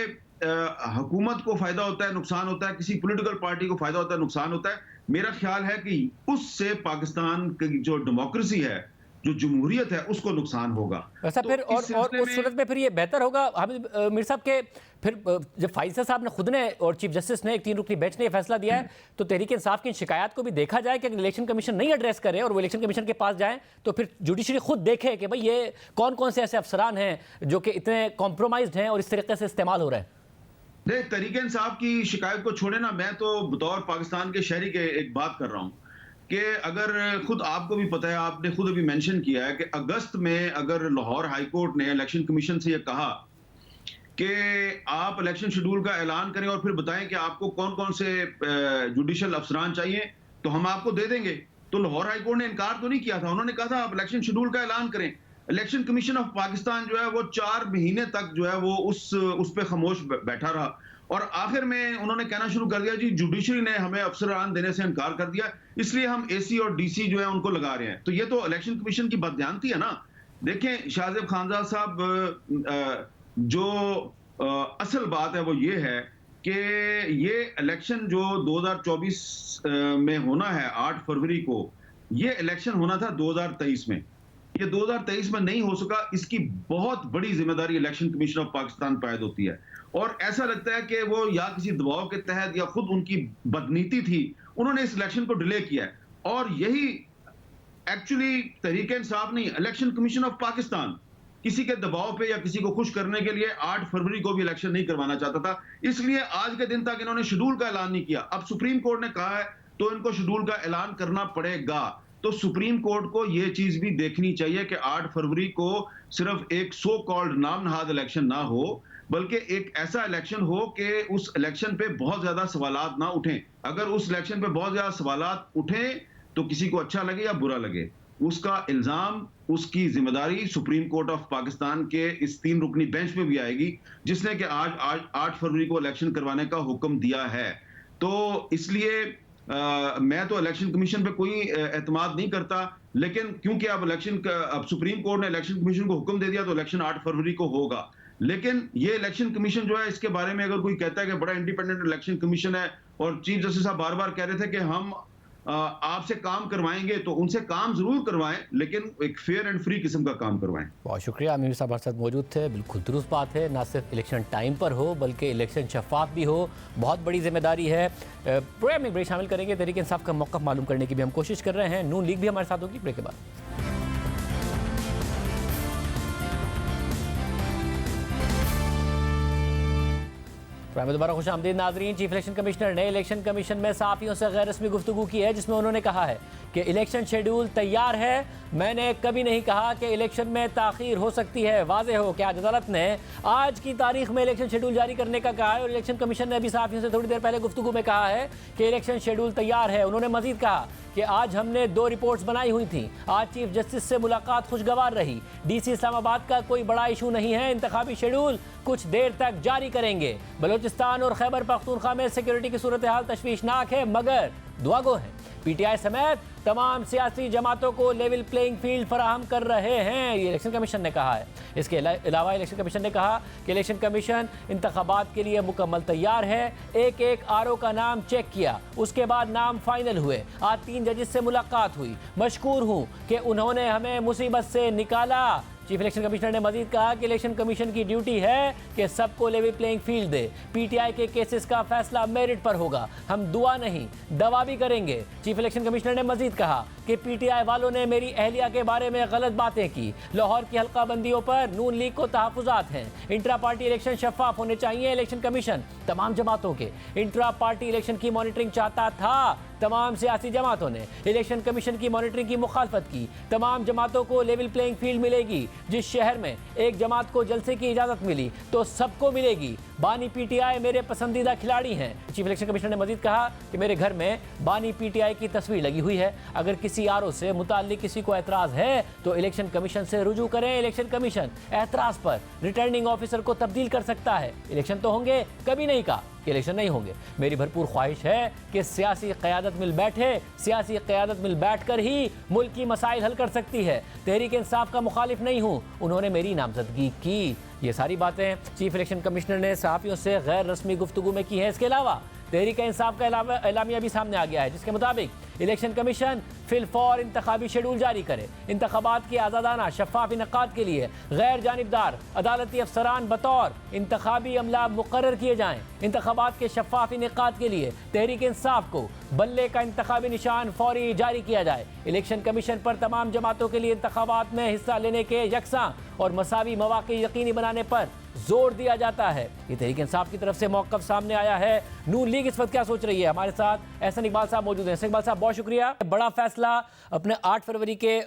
हुकूमत को फायदा होता है, नुकसान होता है, किसी पॉलिटिकल पार्टी को फायदा होता है, नुकसान होता है। मेरा ख्याल है कि उससे पाकिस्तान की जो डेमोक्रेसी है, जो जमहूरियत है, उसको नुकसान होगा। वैसा तो फिर और उस सूरत में फिर ये बेहतर होगा हामिद मीर साहब के, फिर जब फाइज़र साहब ने खुद ने और चीफ जस्टिस ने एक 3 रुकनी बेंच ने फैसला दिया है, तो तहरीक इंसाफ की शिकायत को भी देखा जाए कि इलेक्शन कमीशन नहीं एड्रेस करे और वो इलेक्शन कमीशन के पास जाए, तो फिर जुडिशरी खुद देखे कि भाई ये कौन कौन से ऐसे अफसरान हैं जो कि इतने कॉम्प्रोमाइज्ड हैं और इस तरीके से इस्तेमाल हो रहे हैं। नहीं, तहरीक इंसाफ की शिकायत को छोड़े ना, मैं तो बतौर पाकिस्तान के शहरी के एक बात कर रहा हूँ कि अगर खुद आपको भी पता है, आपने खुद अभी मेंशन किया है कि अगस्त में अगर लाहौर हाई कोर्ट ने इलेक्शन कमीशन से ये कहा कि आप इलेक्शन शेड्यूल का ऐलान करें और फिर बताएं कि आपको कौन कौन से जुडिशियल अफसरान चाहिए, तो हम आपको दे देंगे, तो लाहौर हाई कोर्ट ने इनकार तो नहीं किया था। उन्होंने कहा था आप इलेक्शन शेड्यूल का ऐलान करें। इलेक्शन कमीशन ऑफ पाकिस्तान जो है वो 4 महीने तक जो है वो उस पे खामोश बैठा रहा और आखिर में उन्होंने कहना शुरू कर दिया जी जुडिशरी ने हमें अफसरान देने से इनकार कर दिया, इसलिए हम एसी और डीसी जो है उनको लगा रहे हैं। तो ये तो इलेक्शन कमीशन की बदजानती है ना। देखें शाहजेब खानजादा साहब, जो असल बात है वो ये है कि ये इलेक्शन जो 2024 में होना है 8 फरवरी को, ये इलेक्शन होना था 2023 में। ये 2023 में नहीं हो सका, इसकी बहुत बड़ी जिम्मेदारी इलेक्शन कमीशन ऑफ पाकिस्तान पर आयद होती है। और ऐसा लगता है कि वो या किसी दबाव के तहत या खुद उनकी बदनीति थी, उन्होंने इस इलेक्शन को डिले किया है। और यही एक्चुअली तहरीक इंसाफ नहीं, इलेक्शन कमीशन ऑफ पाकिस्तान किसी के दबाव पे या किसी को खुश करने के लिए 8 फरवरी को भी इलेक्शन नहीं करवाना चाहता था, इसलिए आज के दिन तक इन्होंने शेड्यूल का ऐलान नहीं किया। अब सुप्रीम कोर्ट ने कहा है तो इनको शेड्यूल का ऐलान करना पड़ेगा। तो सुप्रीम कोर्ट को यह चीज भी देखनी चाहिए कि 8 फरवरी को सिर्फ एक सो कॉल्ड नाम नहाद इलेक्शन ना हो, बल्कि एक ऐसा इलेक्शन हो कि उस इलेक्शन पे बहुत ज्यादा सवालात ना उठें। अगर उस इलेक्शन पे बहुत ज्यादा सवालात उठें तो किसी को अच्छा लगे या बुरा लगे, उसका इल्जाम, उसकी जिम्मेदारी सुप्रीम कोर्ट ऑफ पाकिस्तान के इस 3 रुकनी बेंच पे भी आएगी, जिसने कि आज 8 फरवरी को इलेक्शन करवाने का हुक्म दिया है। तो इसलिए मैं तो इलेक्शन कमीशन पे कोई एतमाद नहीं करता, लेकिन क्योंकि अब सुप्रीम कोर्ट ने इलेक्शन कमीशन को हुक्म दे दिया तो इलेक्शन 8 फरवरी को होगा। लेकिन ये इलेक्शन कमीशन जो है, इसके बारे में अगर कोई कहता है कि बड़ा इंडिपेंडेंट इलेक्शन कमीशन है और चीफ जस्टिस साहब बार बार कह रहे थे कि हम आपसे काम करवाएंगे, तो उनसे काम जरूर करवाएं, लेकिन एक फेयर एंड फ्री किस्म का काम करवाएं। बहुत शुक्रिया, अमीर साहब हमारे साथ मौजूद थे। बिल्कुल दुरुस्त बात है, ना सिर्फ इलेक्शन टाइम पर हो बल्कि इलेक्शन शफाफ भी हो, बहुत बड़ी जिम्मेदारी है। प्रोग्राम में ब्रेक शामिल करेंगे, तहरीक इंसाफ का मौक़िफ़ मालूम करने की भी हम कोशिश कर रहे हैं। नून लीग भी हमारे साथ होगी ब्रेक के बाद। दोबारा खुश आमदीद नाजरीन। चीफ इलेक्शन कमिश्नर ने इलेक्शन कमीशन में सहाफ़ियों से गैर रस्मी गुफ्तगू की है, जिसमें उन्होंने कहा है कि इलेक्शन शेड्यूल तैयार है। मैंने कभी नहीं कहा कि इलेक्शन में ताख़ीर हो सकती है। वाज़ेह हो कि आज अदालत ने आज की तारीख में इलेक्शन शेड्यूल जारी करने का कहा है और इलेक्शन कमीशन ने अभी सहाफ़ियों से थोड़ी देर पहले गुफ्तगू में कहा है कि इलेक्शन शेड्यूल तैयार है। उन्होंने मजीद कहा कि आज हमने 2 रिपोर्ट्स बनाई हुई थी। आज चीफ जस्टिस से मुलाकात खुशगवार रही। डीसी इस्लामाबाद का कोई बड़ा इशू नहीं है। इंतखाबी शेड्यूल कुछ देर तक जारी करेंगे। बलोचिस्तान और खैबर पख्तूनख्वा में सिक्योरिटी की सूरत हाल तशवीशनाक है मगर दुआगो है। पीटीआई समेत तमाम सियासी जमातों को लेवल प्लेइंग फील्ड फराहम कर रहे हैं, ये इलेक्शन कमीशन ने कहा है। इसके अलावा इलेक्शन कमीशन ने कहा कि इलेक्शन कमीशन इंतखाबात के लिए मुकम्मल तैयार है। एक आरओ का नाम चेक किया, उसके बाद नाम फाइनल हुए। आज 3 जजेस से मुलाकात हुई। मशकूर हूँ कि उन्होंने हमें मुसीबत से निकाला। चीफ इलेक्शन कमिश्नर ने मजीद कहा कि इलेक्शन कमीशन की ड्यूटी है कि सबको लेवल प्लेइंग फील्ड दे। पीटीआई के केसेस का फैसला मेरिट पर होगा, हम दुआ नहीं दवा भी करेंगे। चीफ इलेक्शन कमिश्नर ने मजीद कहा कि पीटीआई वालों ने मेरी अहलिया के बारे में गलत बातें की। लाहौर की हल्का बंदियों पर नून लीग को तहफ़्फ़ुज़ात हैं। इंट्रा पार्टी इलेक्शन शफाफ होने चाहिए। इलेक्शन कमीशन तमाम जमातों के इंट्रा पार्टी इलेक्शन की मॉनिटरिंग चाहता था। तमाम सियासी जमातों ने इलेक्शन कमीशन की मॉनिटरिंग की मुखालफत की। तमाम जमातों को लेवल प्लेइंग फील्ड मिलेगी। जिस शहर में एक जमात को जलसे की इजाज़त मिली तो सबको मिलेगी। बानी पीटीआई मेरे पसंदीदा खिलाड़ी हैं। चीफ इलेक्शन कमिश्नर ने मजीद कहा कि मेरे घर में बानी पीटीआई की तस्वीर लगी हुई है। अगर किसी आरओ से मुताल्लिक किसी को एतराज़ है तो इलेक्शन कमीशन से रुजू करें। इलेक्शन कमीशन एतराज़ पर रिटर्निंग ऑफिसर को तब्दील कर सकता है। इलेक्शन तो होंगे, कभी नहीं कहा कि इलेक्शन नहीं होंगे। मेरी भरपूर ख्वाहिश है कि सियासी क़यादत मिल बैठे। सियासी क़यादत मिल बैठ कर ही मुल्क की मसाइल हल कर सकती है। तहरीक इंसाफ का मुखालिफ नहीं हूँ, उन्होंने मेरी नामजदगी की। ये सारी बातें चीफ इलेक्शन कमिश्नर ने सहाफ़ियों से गैर रस्मी गुफ्तगू में की है। इसके अलावा तहरीक इंसाफ का एलामिया भी सामने आ गया है, जिसके मुताबिक इलेक्शन कमीशन फिलफौर इंतखाबी शेड्यूल जारी करे। इंतखाबात की आज़ादाना शफाफ इनकाद के लिए गैर जानिबदार अदालती अफसरान बतौर इंतखाबी अमला मुकर्रर किए जाएँ। इंतखाबात के शफाफ इनकाद के लिए तहरीक इंसाफ को बल्ले का इंतखाबी निशान फौरी जारी किया जाए। इलेक्शन कमीशन पर तमाम जमातों के लिए इंतखाबात में हिस्सा लेने के यकसां और मसावी मौक़े यकीनी बनाने पर जोर दिया जाता है। ये तहरीक इंसाफ की तरफ से मौक़िफ़ सामने आया है। नून लीग इस वक्त क्या सोच रही है? हमारे साथ एहसन इकबाल साहब मौजूद हैं। इकबाल साहब, बहुत बहुत शुक्रिया। बड़ा फैसला अपने 8 फरवरी के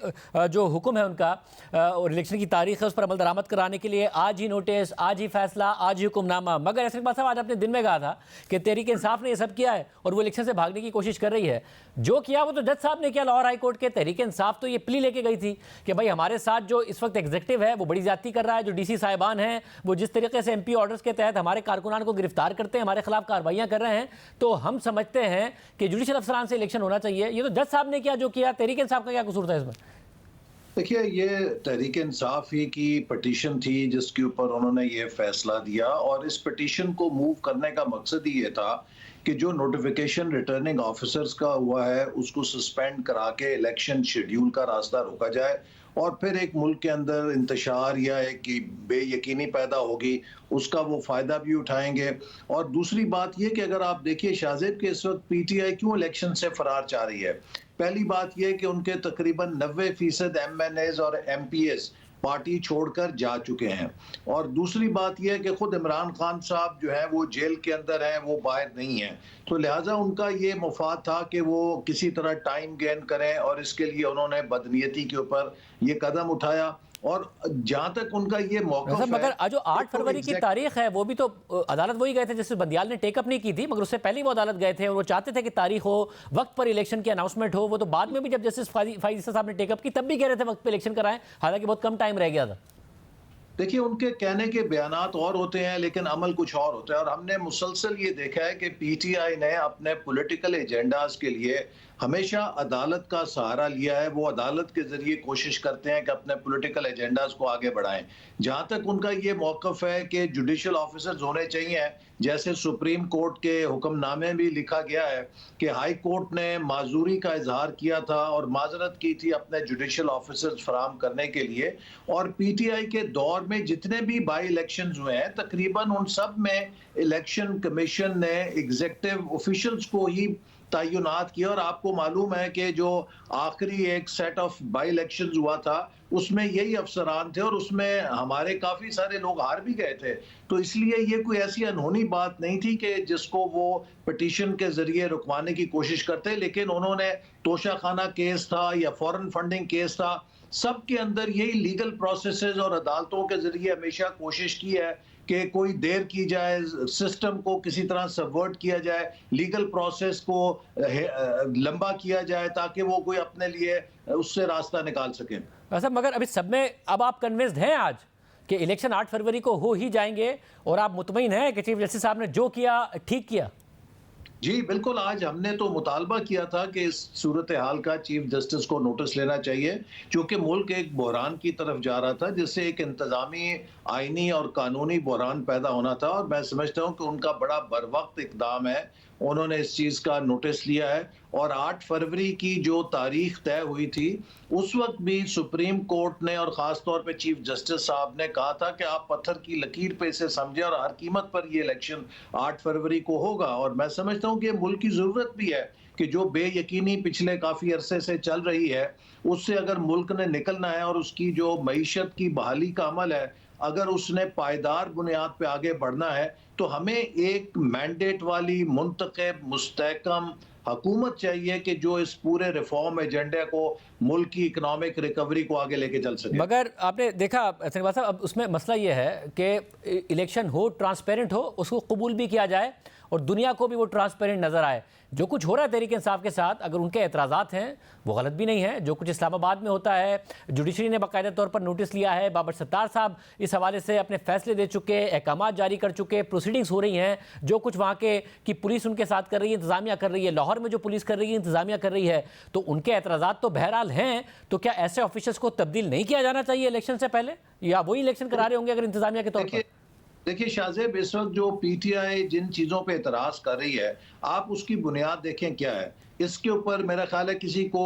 जो हुक्म है उनका और इलेक्शन की तारीख है उस पर अमल दरामद कराने के लिए आज ही नोटिस, आज ही फैसला, आज ही हुक्मनामा। मगर ऐसे बात साहब आज आपने दिन में कहा था कि तहरीक इंसाफ ने ये सब किया है और वो इलेक्शन से भागने की कोशिश कर रही है। जो किया वो तो जज साहब ने किया लाहौर हाई कोर्ट के। तहरीक इंसाफ तो ये प्ली लेके गई थी कि भाई हमारे साथ जो इस वक्त एग्जीक्यूटिव है वो बड़ी ज्यादती कर रहा है, जो डीसी साहिबान हैं वो जिस तरीके से एमपी ऑर्डर्स के तहत हमारे कारकुनान को गिरफ्तार करते हैं, हमारे खिलाफ कार्रवाइयां कर रहे हैं, तो हम समझते हैं कि जुडिशल अफसरान से इलेक्शन होना चाहिए। ये तो जज साहब ने किया जो किया, तहरीक इंसाफ का क्या कसूर था इसमें? देखिए, ये तहरीक इंसाफ ही की पिटीशन थी जिसके ऊपर उन्होंने ये फैसला दिया और इस पिटीशन को मूव करने का मकसद ही ये था कि जो नोटिफिकेशन रिटर्निंग ऑफिसर्स का हुआ है उसको सस्पेंड करा के इलेक्शन शेड्यूल का रास्ता रोका जाए और फिर एक मुल्क के अंदर इंतशार या एक बेयकीनी पैदा होगी, उसका वो फ़ायदा भी उठाएंगे। और दूसरी बात ये कि अगर आप देखिए शाहजेब के इस वक्त पीटीआई क्यों इलेक्शन से फरार चाह रही है। पहली बात यह कि उनके तकरीबन 90% एमएनएज और एमपीएस पार्टी छोड़कर जा चुके हैं और दूसरी बात यह है कि खुद इमरान खान साहब जो है वो जेल के अंदर हैं, वो बाहर नहीं है, तो लिहाजा उनका ये मुफाद था कि वो किसी तरह टाइम गेन करें और इसके लिए उन्होंने बदनीयती के ऊपर ये कदम उठाया। और जहां तक उनका ये मौका है, मगर जो 8 फरवरी की तारीख है वो भी तो अदालत वही गए थे जिससे बंदियाल ने टेकअप नहीं की थी, मगर उससे पहले वो अदालत गए थे और वो चाहते थे कि तारीख हो, वक्त पर इलेक्शन की अनाउंसमेंट हो। वो तो बाद में भी जब जस्टिस फाइज साहब ने टेकअप की तब भी कह रहे थे वक्त पे इलेक्शन कराएं, हालांकि बहुत कम टाइम रह गया था। देखिए, उनके कहने के बयानात और होते हैं लेकिन अमल कुछ और होता है और हमने मुसलसल ये देखा है कि पीटीआई ने अपने पॉलिटिकल एजेंडाज के लिए हमेशा अदालत का सहारा लिया है। वो अदालत के जरिए कोशिश करते हैं कि अपने पॉलिटिकल एजेंडाज को आगे बढ़ाएं। जहां तक उनका ये मौकफ है कि जुडिशल ऑफिसर्स होने चाहिए, जैसे सुप्रीम कोर्ट के हुक्मनामे में भी लिखा गया है कि हाई कोर्ट ने माजूरी का इजहार किया था और माजरत की थी अपने जुडिशल ऑफिसर्स फराम करने के लिए। और पीटीआई के दौर में जितने भी बाई इलेक्शन हुए हैं तकरीबन उन सब में इलेक्शन कमीशन ने एग्जीक्यूटिव ऑफिशियल्स को ही तैनात किया। और आपको मालूम है कि जो आखिरी एक सेट ऑफ बाई इलेक्शन हुआ था उसमें यही अफसरान थे और उसमें हमारे काफी सारे लोग हार भी गए थे। तो इसलिए ये कोई ऐसी अनहोनी बात नहीं थी कि जिसको वो पिटीशन के जरिए रुकवाने की कोशिश करते, लेकिन उन्होंने तोशाखाना केस था या फॉरेन फंडिंग केस था, सब के अंदर यही लीगल प्रोसेसेस और अदालतों के जरिए हमेशा कोशिश की है कि कोई देर की जाए, सिस्टम को किसी तरह सबवर्ट किया जाए, लीगल प्रोसेस को लंबा किया जाए ताकि वो कोई अपने लिए उससे रास्ता निकाल सके। ऐसा मगर अभी सब में अब आप कन्विंस्ड हैं आज कि इलेक्शन 8 फरवरी को हो ही जाएंगे और आप मुतमईन हैं कि चीफ जस्टिस साहब ने जो किया ठीक किया? जी बिल्कुल, आज हमने तो मुतालबा किया था कि इस सूरत हाल का चीफ जस्टिस को नोटिस लेना चाहिए क्योंकि मुल्क एक बहरान की तरफ जा रहा था जिससे एक इंतजामी, आईनी और कानूनी बहरान पैदा होना था। और मैं समझता हूँ कि उनका बड़ा बरवक्त इकदाम है, उन्होंने इस चीज़ का नोटिस लिया है। और 8 फरवरी की जो तारीख तय हुई थी उस वक्त भी सुप्रीम कोर्ट ने और ख़ास तौर पे चीफ जस्टिस साहब ने कहा था कि आप पत्थर की लकीर पे इसे समझें और हर कीमत पर ये इलेक्शन 8 फरवरी को होगा। और मैं समझता हूँ कि मुल्क की ज़रूरत भी है कि जो बेयकीनी पिछले काफ़ी अरसे से चल रही है उससे अगर मुल्क ने निकलना है और उसकी जो मईशत की बहाली का अमल है अगर उसने पायदार बुनियाद पे आगे बढ़ना है तो हमें एक मैंडेट वाली मुंतखब मुस्तहकम हुकूमत चाहिए कि जो इस पूरे रिफॉर्म एजेंडे को, मुल्क की इकोनॉमिक रिकवरी को आगे लेके चल सके। मगर आपने देखा साहब, अब उसमें मसला ये है कि इलेक्शन हो, ट्रांसपेरेंट हो, उसको कबूल भी किया जाए और दुनिया को भी वो ट्रांसपेरेंट नज़र आए। जो कुछ हो रहा है तहरीक इंसाफ के साथ, अगर उनके एतराज़ात हैं वो गलत भी नहीं है। जो कुछ इस्लामाबाद में होता है, जुडिशरी ने बाकायदा तौर पर नोटिस लिया है, बाबर सत्तार साहब इस हवाले से अपने फैसले दे चुके, अहकाम जारी कर चुके, प्रोसीडिंग्स हो रही हैं। जो कुछ वहाँ के की पुलिस उनके साथ कर रही है, इंतज़ामिया कर रही है, लाहौर में जो पुलिस कर रही है, इंतज़ामिया कर रही है, तो उनके एतराज़ात तो बहरहाल हैं। तो क्या ऐसे ऑफिसर्स को तब्दील नहीं किया जाना चाहिए इलेक्शन से पहले, या वही इलेक्शन करा रहे होंगे अगर इंतज़ामिया के तौर पर? देखिए शाहजेब, इस वक्त जो पीटीआई जिन चीज़ों पे एतराज़ कर रही है आप उसकी बुनियाद देखें क्या है। इसके ऊपर मेरा ख्याल है किसी को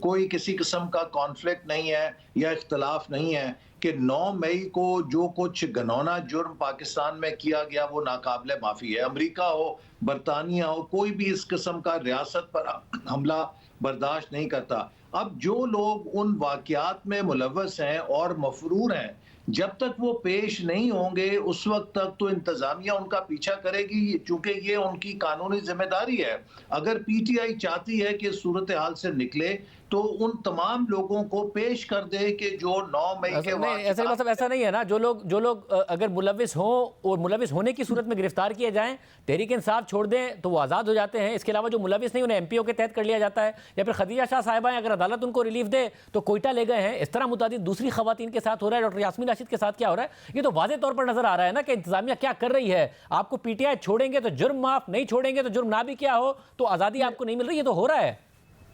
कोई किसी किस्म का कॉन्फ्लिक्ट नहीं है या इख्तलाफ नहीं है कि 9 मई को जो कुछ घनौना जुर्म पाकिस्तान में किया गया वो नाकाबिले माफ़ी है। अमेरिका हो, बरतानिया हो, कोई भी इस किस्म का रियासत पर हमला बर्दाश्त नहीं करता। अब जो लोग उन वाक़यात में मुलव्वस हैं और मफरूर हैं जब तक वो पेश नहीं होंगे उस वक्त तक तो इंतजामिया उनका पीछा करेगी, चूंकि ये उनकी कानूनी जिम्मेदारी है। अगर पीटीआई चाहती है कि सूरत हाल से निकले तो उन तमाम लोगों को पेश कर दे कि जो 9 मई के ऐसा मतलब ऐसा नहीं है ना, जो लोग अगर मुलविस हों और मुलविस होने की सूरत में गिरफ्तार किए जाएं, तहरीक इंसाफ छोड़ दें तो वो आज़ाद हो जाते हैं। इसके अलावा जो मुलविस नहीं उन्हें एमपीओ के तहत कर लिया जाता है, या फिर खदीजा शाह साहिबा अगर अदालत उनको रिलीफ दे तो कोयटा ले गए हैं। इस तरह मुतादिद दूसरी खवातीन के साथ हो रहा है। डॉक्टर यास्मीन राशिद के साथ क्या हो रहा है, ये तो वाज़ेह तौर पर नजर आ रहा है ना कि इंतजामिया क्या कर रही है। आपको पीटीआई छोड़ेंगे तो जुर्म माफ, नहीं छोड़ेंगे तो जुर्म ना भी क्या हो तो आज़ादी आपको नहीं मिल रही। ये तो हो रहा है।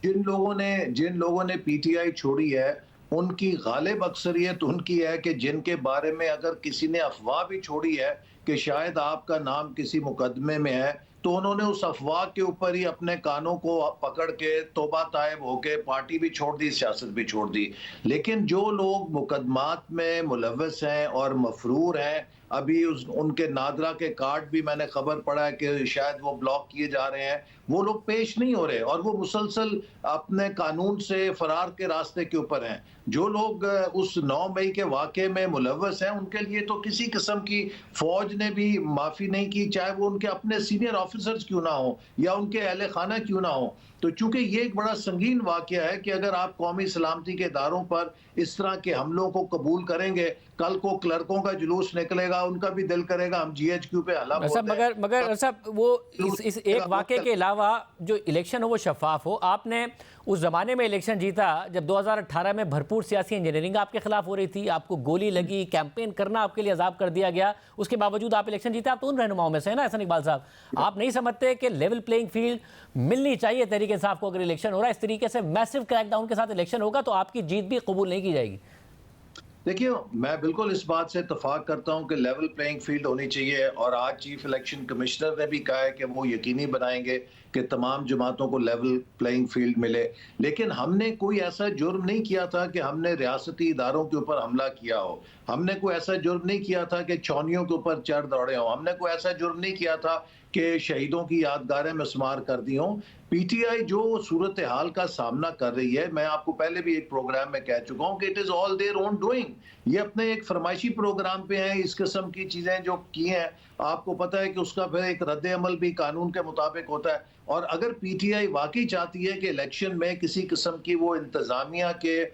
जिन लोगों ने पीटीआई छोड़ी है उनकी गालिब अक्सरियत उनकी है कि जिनके बारे में अगर किसी ने अफवाह भी छोड़ी है कि शायद आपका नाम किसी मुकदमे में है, तो उन्होंने उस अफवाह के ऊपर ही अपने कानों को पकड़ के तौबा तायब होके पार्टी भी छोड़ दी, सियासत भी छोड़ दी। लेकिन जो लोग मुकदमात में मुलव्वस हैं और मफरूर हैं, अभी उनके नादरा के कार्ड भी मैंने खबर पड़ा है कि शायद वो ब्लॉक किए जा रहे हैं, वो लोग पेश नहीं हो रहे और वो मुसलसल अपने कानून से फरार के रास्ते के ऊपर हैं। जो लोग उस 9 मई के वाक़े में मुलव्वस हैं उनके लिए तो किसी किस्म की फौज ने भी माफ़ी नहीं की, चाहे वो उनके अपने सीनियर ऑफिसर्स क्यों ना हो या उनके अहले खाना क्यों ना हो। तो चूंकि ये एक बड़ा संगीन वाक़या है कि अगर आप कौमी सलामती के इदारों पर इस तरह के हमलों को कबूल करेंगे, कल को क्लर्कों का जुलूस निकलेगा, उनका भी दिल करेगा हम GHQ पे हला बोल दें। मगर सब वो इस एक वाक़े के अलावा जो इलेक्शन हो वो शफाफ हो। आपने उस ज़माने में इलेक्शन जीता जब 2018 में भरपूर सियासी इंजीनियरिंग आपके खिलाफ हो रही थी, आपको गोली लगी, कैंपेन करना आपके लिए अजाब कर दिया गया, उसके बावजूद आप इलेक्शन जीते। आप तो उन रहनुमाओं में से है ना एहसान इकबाल साहब। आप नहीं समझते कि लेवल प्लेइंग फील्ड मिलनी चाहिए तहरीक इंसाफ को? अगर इलेक्शन हो रहा है इस तरीके से मैसिव क्रैकडाउन के साथ इलेक्शन होगा तो आपकी जीत भी कबूल नहीं की जाएगी। देखिए, मैं बिल्कुल इस बात से इत्तफाक करता हूं कि लेवल प्लेइंग फील्ड होनी चाहिए और आज चीफ इलेक्शन कमिश्नर ने भी कहा है कि वो यकीनी बनाएंगे कि तमाम जमातों को लेवल प्लेइंग फील्ड मिले। लेकिन हमने कोई ऐसा जुर्म नहीं किया था कि हमने रियासती इदारों के ऊपर हमला किया हो, हमने कोई ऐसा जुर्म नहीं किया था कि चौनियों के ऊपर चढ़ दौड़े हों, हमने कोई ऐसा जुर्म नहीं किया था कि शहीदों की यादगारें मिसमार कर दी हों। पीटीआई जो सूरत हाल का सामना कर रही है, मैं आपको पहले भी एक प्रोग्राम में कह चुका हूं कि it is all their own doing. ये अपने एक फरमाइशी प्रोग्राम पे हैं, इस किस्म की चीजें जो की हैं आपको पता है कि उसका फिर एक रद्द अमल भी कानून के मुताबिक होता है। और अगर पीटीआई वाकई चाहती है कि इलेक्शन में किसी किस्म की वो इंतजामिया के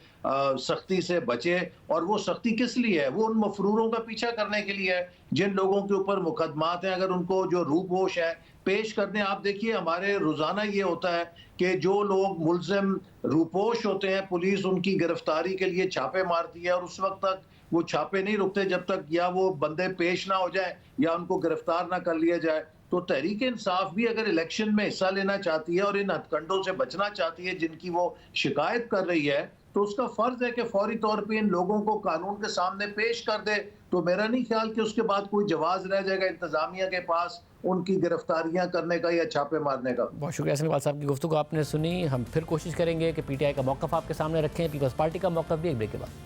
सख्ती से बचे, और वो सख्ती किस लिए है, वो उन मफरूरों का पीछा करने के लिए है जिन लोगों के ऊपर मुकदमात हैं, अगर उनको जो रूपोश है पेश कर दें। आप देखिए हमारे रोजाना ये होता है कि जो लोग मुल्जिम रूपोश होते हैं पुलिस उनकी गिरफ्तारी के लिए छापे मारती है और उस वक्त तक वो छापे नहीं रुकते जब तक या वो बंदे पेश ना हो जाए या उनको गिरफ्तार ना कर लिया जाए। तो तहरीक इंसाफ भी अगर इलेक्शन में हिस्सा लेना चाहती है और इन हथकंडों से बचना चाहती है जिनकी वो शिकायत कर रही है, तो उसका फर्ज है कि फौरी तौर पे इन लोगों को कानून के सामने पेश कर दे। तो मेरा नहीं ख्याल कि उसके बाद कोई जवाब रह जाएगा इंतजामिया के पास उनकी गिरफ्तारियां करने का या छापे मारने का। बहुत शुक्रिया अहसान इकबाल साहब की गुफ्तगू आपने सुनी। हम फिर कोशिश करेंगे कि पीटीआई का मौक़िफ़ आपके सामने रखें, पीपल्स पार्टी का मौक़िफ़ भी एक ब्रेक के बाद।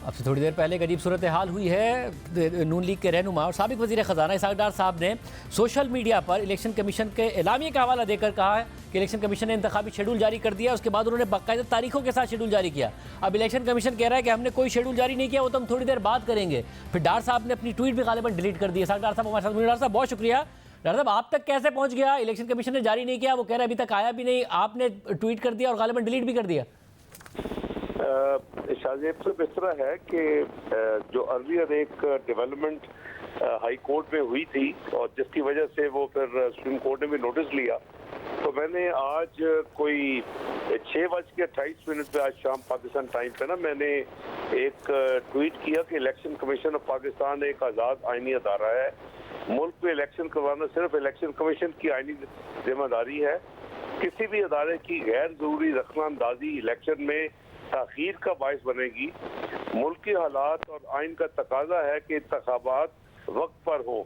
अब से थोड़ी देर पहले एक अजीब सूरत हाल हुई है। नून लीग के रहनुमा और साबिक वज़ीर ख़जाना इसहाक़ डार साहब ने सोशल मीडिया पर इलेक्शन कमीशन के एलामिया का हवाला देकर कहा है कि इलेक्शन कमीशन ने इंतखाबी शेड्यूल जारी कर दिया। उसके बाद उन्होंने बाकायदा तारीखों के साथ शेड्यूल जारी किया। अब इलेक्शन कमीशन कह रहा है कि हमने कोई शेड्यूल जारी नहीं किया, वो तो हम थोड़ी देर बाद करेंगे। फिर डार साहब ने अपनी ट्वीट भी गालिबन डिलीट कर दी। इसहाक़ डार साहब हमारे साथ। डार साहब बहुत शुक्रिया। डार साहब आप तक कैसे पहुँच गया? इलेक्शन कमीशन ने जारी नहीं किया, वो कह रहे अभी तक आया भी नहीं, आपने ट्वीट कर दिया और गालिबन डिलीट भी कर दिया। शाहजेब साहब इस तरह है कि जो अर्लियर एक डेवलपमेंट हाई कोर्ट में हुई थी और जिसकी वजह से वो फिर सुप्रीम कोर्ट ने भी नोटिस लिया, तो मैंने आज कोई 6:28 पे आज शाम पाकिस्तान टाइम पे ना मैंने एक ट्वीट किया कि इलेक्शन कमीशन ऑफ पाकिस्तान एक आज़ाद आईनी अदारा है। मुल्क में इलेक्शन करवाना सिर्फ इलेक्शन कमीशन की आईनी जिम्मेदारी है। किसी भी अदारे की गैर जरूरी दखलंदाजी इलेक्शन में ताखीर का बायस बनेगी। मुल्की हालात और आइन का तकाजा है कि इंतखाबात वक्त पर हो।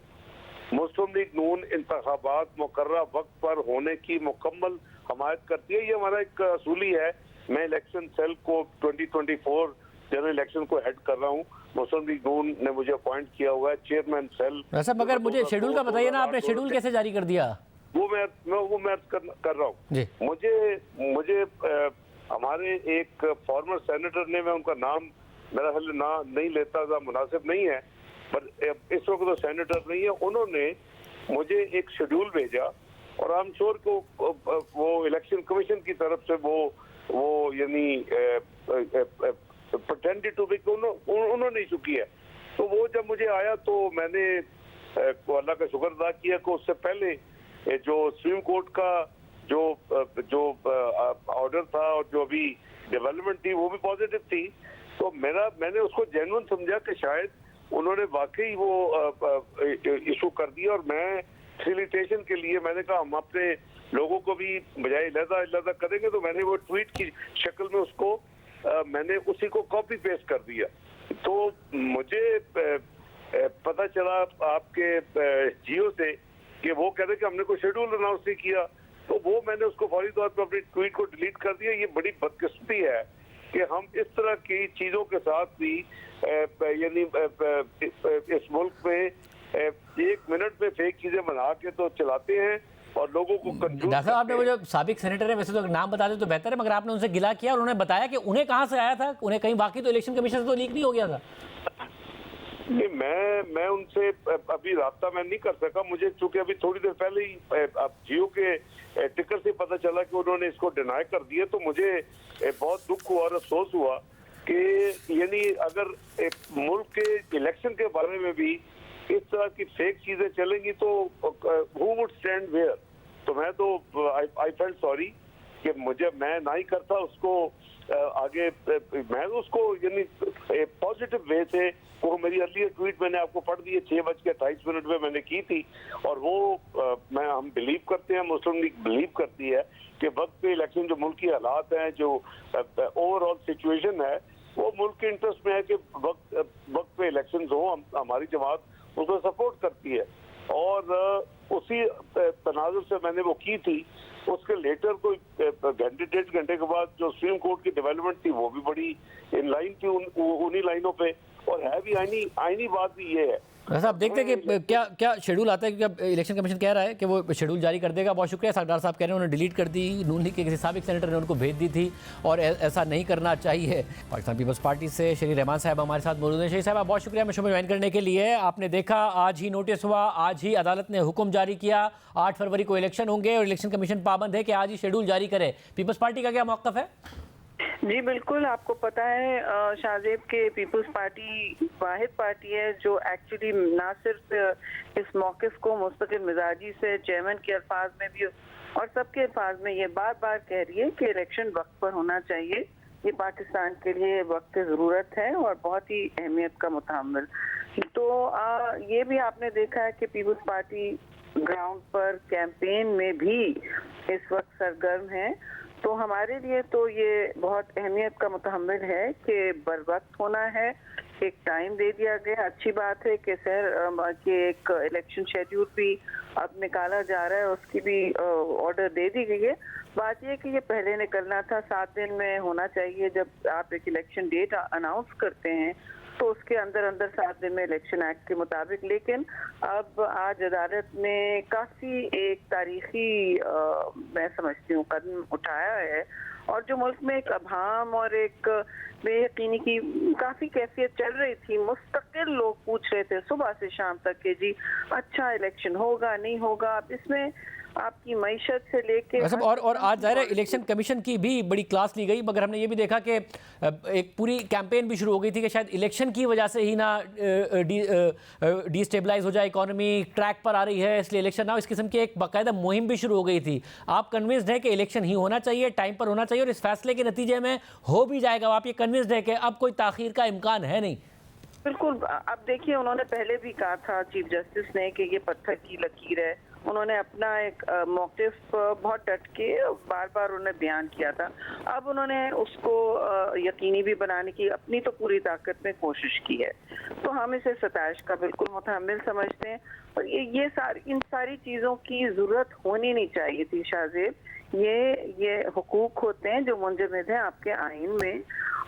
मुस्लिम लीग नून इंतखाबात मुकर्ररा वक्त पर होने की मुकम्मल हमायत करती है। ये हमारा एक असूली है। मैं इलेक्शन सेल को 2024 जनरल इलेक्शन को हेड कर रहा हूँ। मुस्लिम लीग नून ने मुझे अपॉइंट किया हुआ है चेयरमैन सेल। वैसे मगर मुझे शेड्यूल का बताइए ना, आपने शेड्यूल कैसे जारी कर दिया? वो मैं अर्ज कर रहा हूँ। मुझे हमारे एक फॉर्मर सेनेटर ने, मैं उनका नाम मेरा ख्याल नहीं लेता था, मुनासिब नहीं है, पर इस वक्त तो सेनेटर नहीं है, उन्होंने मुझे एक शेड्यूल भेजा और आई एम श्योर को वो इलेक्शन कमीशन की तरफ से वो यानी प्रिटेंडेड टू बी उन्होंने इशू किया। तो वो जब मुझे आया तो मैंने अल्लाह का शुक्र अदा किया कि उससे पहले जो सुप्रीम कोर्ट का जो ऑर्डर था और जो अभी डेवलपमेंट थी वो भी पॉजिटिव थी। तो मैंने उसको जेन्युइन समझा कि शायद उन्होंने वाकई वो इशू कर दिया, और मैं फैसिलिटेशन के लिए मैंने कहा हम अपने लोगों को भी बजाय अलग करेंगे, तो मैंने वो ट्वीट की शक्ल में उसको मैंने उसी को कॉपी पेस्ट कर दिया। तो मुझे पता चला आपके जियो से कि वो कह रहे कि हमने कोई शेड्यूल अनाउंस नहीं किया, तो वो मैंने उसको फौरी तौर पर अपनी ट्वीट को डिलीट कर दिया। ये बड़ी बदकिस्मती है कि हम इस तरह की चीजों के साथ भी यानी इस मुल्क में 1 मिनट में फेक चीजें बना के तो चलाते हैं और लोगों को कंफ्यूज। डॉक्टर साहब, आपने वो जो साबिक सेनेटर है, वैसे तो नाम बता दे तो बेहतर है, मगर आपने उनसे गिला किया और उन्होंने बताया कि उन्हें कहां से आया था, उन्हें कहीं बाकी तो इलेक्शन कमीशन से तो लीक नहीं हो गया था? मैं उनसे अभी राब्ता मैं नहीं कर सका, मुझे चूंकि अभी थोड़ी देर पहले ही अब जियो के टिकर से पता चला कि उन्होंने इसको डिनाई कर दिया। तो मुझे बहुत दुख हुआ और अफसोस हुआ कि यानी अगर मुल्क के इलेक्शन के बारे में भी इस तरह की फेक चीजें चलेंगी तो हु वुड स्टैंड वेयर। तो मैं तो आई फेल्ट सॉरी कि मैं ना ही करता उसको आगे, मैं उसको यानी पॉजिटिव वे से वो मेरी अर्लियर ट्वीट मैंने आपको पढ़ दी है, 6:28 में मैंने की थी, और वो हम बिलीव करते हैं, मुस्लिम लीग बिलीव करती है कि वक्त पे इलेक्शन, जो मुल्क की हालात हैं, जो ओवरऑल सिचुएशन है, वो मुल्क के इंटरेस्ट में है कि वक्त पे इलेक्शन हो। हमारी जमात उसको सपोर्ट करती है और उसी तनाजुर से मैंने वो की थी। उसके लेटर कोई घंटे 1.5 घंटे के बाद जो सुप्रीम कोर्ट की डेवलपमेंट थी वो भी बड़ी इन लाइन थी उन्हीं लाइनों पे, और है भी आईनी बात भी ये है। साहब देखते हैं कि क्या शेड्यूल आता है, क्योंकि इलेक्शन कमीशन कह रहा है कि वो शेड्यूल जारी कर देगा। बहुत शुक्रिया। सरदार साहब कह रहे हैं उन्होंने डिलीट कर दी, नून लीग के किसी साबिक सेनेटर ने उनको भेज दी थी और ऐसा नहीं करना चाहिए। पाकिस्तान पीपल्स पार्टी से श्री रहमान साहब हमारे साथ मौजूद हैं। श्री साहब, बहुत शुक्रिया हमें शो में ज्वाइन करने के लिए। आपने देखा आज ही नोटिस हुआ, आज ही अदालत ने हुक्म जारी किया, 8 फरवरी को इलेक्शन होंगे और इलेक्शन कमीशन पाबंद है कि आज ही शेड्यूल जारी करे। पीपल्स पार्टी का क्या मौक़िफ़ है? जी बिल्कुल, आपको पता है शाहजेब के पीपल्स पार्टी वाहिद पार्टी है जो एक्चुअली ना सिर्फ इस मौक़िफ़ को मुस्तकिल मिजाजी से चेयरमैन के अल्फाज में भी और सबके अल्फाज में ये बार बार कह रही है कि इलेक्शन वक्त पर होना चाहिए। ये पाकिस्तान के लिए वक्त की ज़रूरत है और बहुत ही अहमियत का मुतामिल। तो ये भी आपने देखा है कि पीपल्स पार्टी ग्राउंड पर कैंपेन में भी इस वक्त सरगर्म है। तो हमारे लिए तो ये बहुत अहमियत का मुतहम्मिल है कि बर वक्त होना है, एक टाइम दे दिया गया। अच्छी बात है कि कि एक इलेक्शन शेड्यूल भी अब निकाला जा रहा है, उसकी भी ऑर्डर दे दी गई है। बात यह कि ये पहले निकलना था, 7 दिन में होना चाहिए। जब आप एक इलेक्शन डेट अनाउंस करते हैं तो उसके अंदर 7 दिन में इलेक्शन एक्ट के मुताबिक। लेकिन अब आज अदालत ने काफ़ी एक तारीखी मैं समझती हूँ कदम उठाया है, और जो मुल्क में एक अभाम और एक बेयकीनी की काफ़ी कैफियत चल रही थी। मुस्तकिल लोग पूछ रहे थे सुबह से शाम तक कि जी अच्छा इलेक्शन होगा नहीं होगा। अब इसमें आपकी मईशत से लेके और आज ज़ाहिर है इलेक्शन कमीशन की भी बड़ी क्लास ली गई, मगर हमने ये भी देखा कि एक पूरी कैंपेन भी शुरू हो गई थी कि शायद इलेक्शन की वजह से ही ना डिस्टेबलाइज हो जाए इकॉनमी, ट्रैक पर आ रही है इसलिए इलेक्शन ना हो। इस किस्म की एक बाकायदा मुहिम भी शुरू हो गई थी। आप कन्विंस्ड है कि इलेक्शन ही होना चाहिए, टाइम पर होना चाहिए और इस फैसले के नतीजे में हो भी जाएगा? आप ये कन्विंस्ड है कि अब कोई ताखीर का इम्कान है नहीं? बिल्कुल। अब देखिए, उन्होंने पहले भी कहा था चीफ जस्टिस ने कि ये पत्थर की लकीर है। उन्होंने अपना एक मौक़िफ़ बहुत डट के बार बार उन्होंने बयान किया था। अब उन्होंने उसको यकीनी भी बनाने की अपनी तो पूरी ताकत में कोशिश की है। तो हम इसे सताइश का बिल्कुल मुतहम्मिल समझते हैं। और इन सारी चीज़ों की ज़रूरत होनी नहीं चाहिए थी शाहजेब। ये हुकूक होते हैं जो मुंजमद हैं आपके आइन में,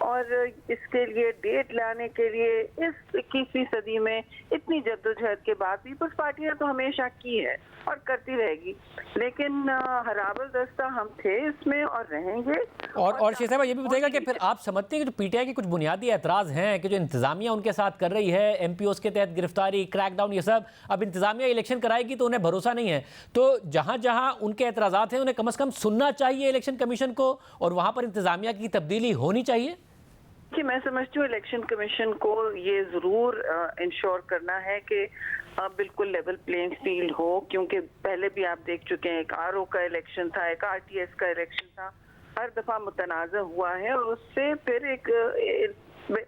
और इसके लिए डेट लाने के लिए इस 21वीं सदी में इतनी जद्दोजहद के बाद पीपल्स पार्टी ने तो हमेशा की है और करती रहेगी, लेकिन हराबल दस्ता हम थे इसमें और रहेंगे। और शेख साहब ये भी बताइएगा कि फिर आप समझते हैं कि जो पीटीआई के कुछ बुनियादी एतराज़ हैं कि जो इंतजामिया उनके साथ कर रही है, एमपीओस के तहत गिरफ्तारी, क्रैकडाउन, ये सब, अब इंतजामिया इलेक्शन कराएगी तो उन्हें भरोसा नहीं है, तो जहां जहां उनके एतराज़ात हैं उन्हें कम से कम सुनना चाहिए इलेक्शन कमीशन को और वहां पर इंतजामिया की तब्दीली होनी चाहिए? कि मैं समझती हूँ इलेक्शन कमीशन को ये ज़रूर इंश्योर करना है कि बिल्कुल लेवल प्लेइंग फील्ड हो, क्योंकि पहले भी आप देख चुके हैं, एक आरओ का इलेक्शन था, एक आरटीएस का इलेक्शन था, हर दफ़ा मुतनाज़ा हुआ है और उससे फिर एक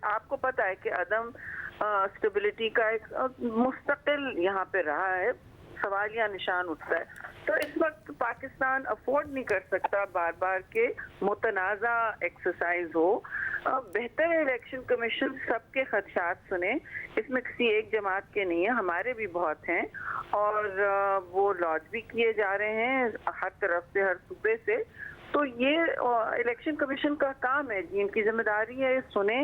आपको पता है कि अदम स्टेबिलिटी का एक मुस्तकिल यहाँ पे रहा है, सवालिया निशान उठता है। तो इस वक्त पाकिस्तान अफोर्ड नहीं कर सकता बार बार के मुतनाज़ा एक्सरसाइज हो। बेहतर है इलेक्शन कमीशन सबके खदशात सुने, इसमें किसी एक जमात के नहीं है, हमारे भी बहुत हैं और वो लॉन्च भी किए जा रहे हैं हर तरफ से, हर सूबे से। तो ये इलेक्शन कमीशन का काम है, जिनकी जिम्मेदारी है सुने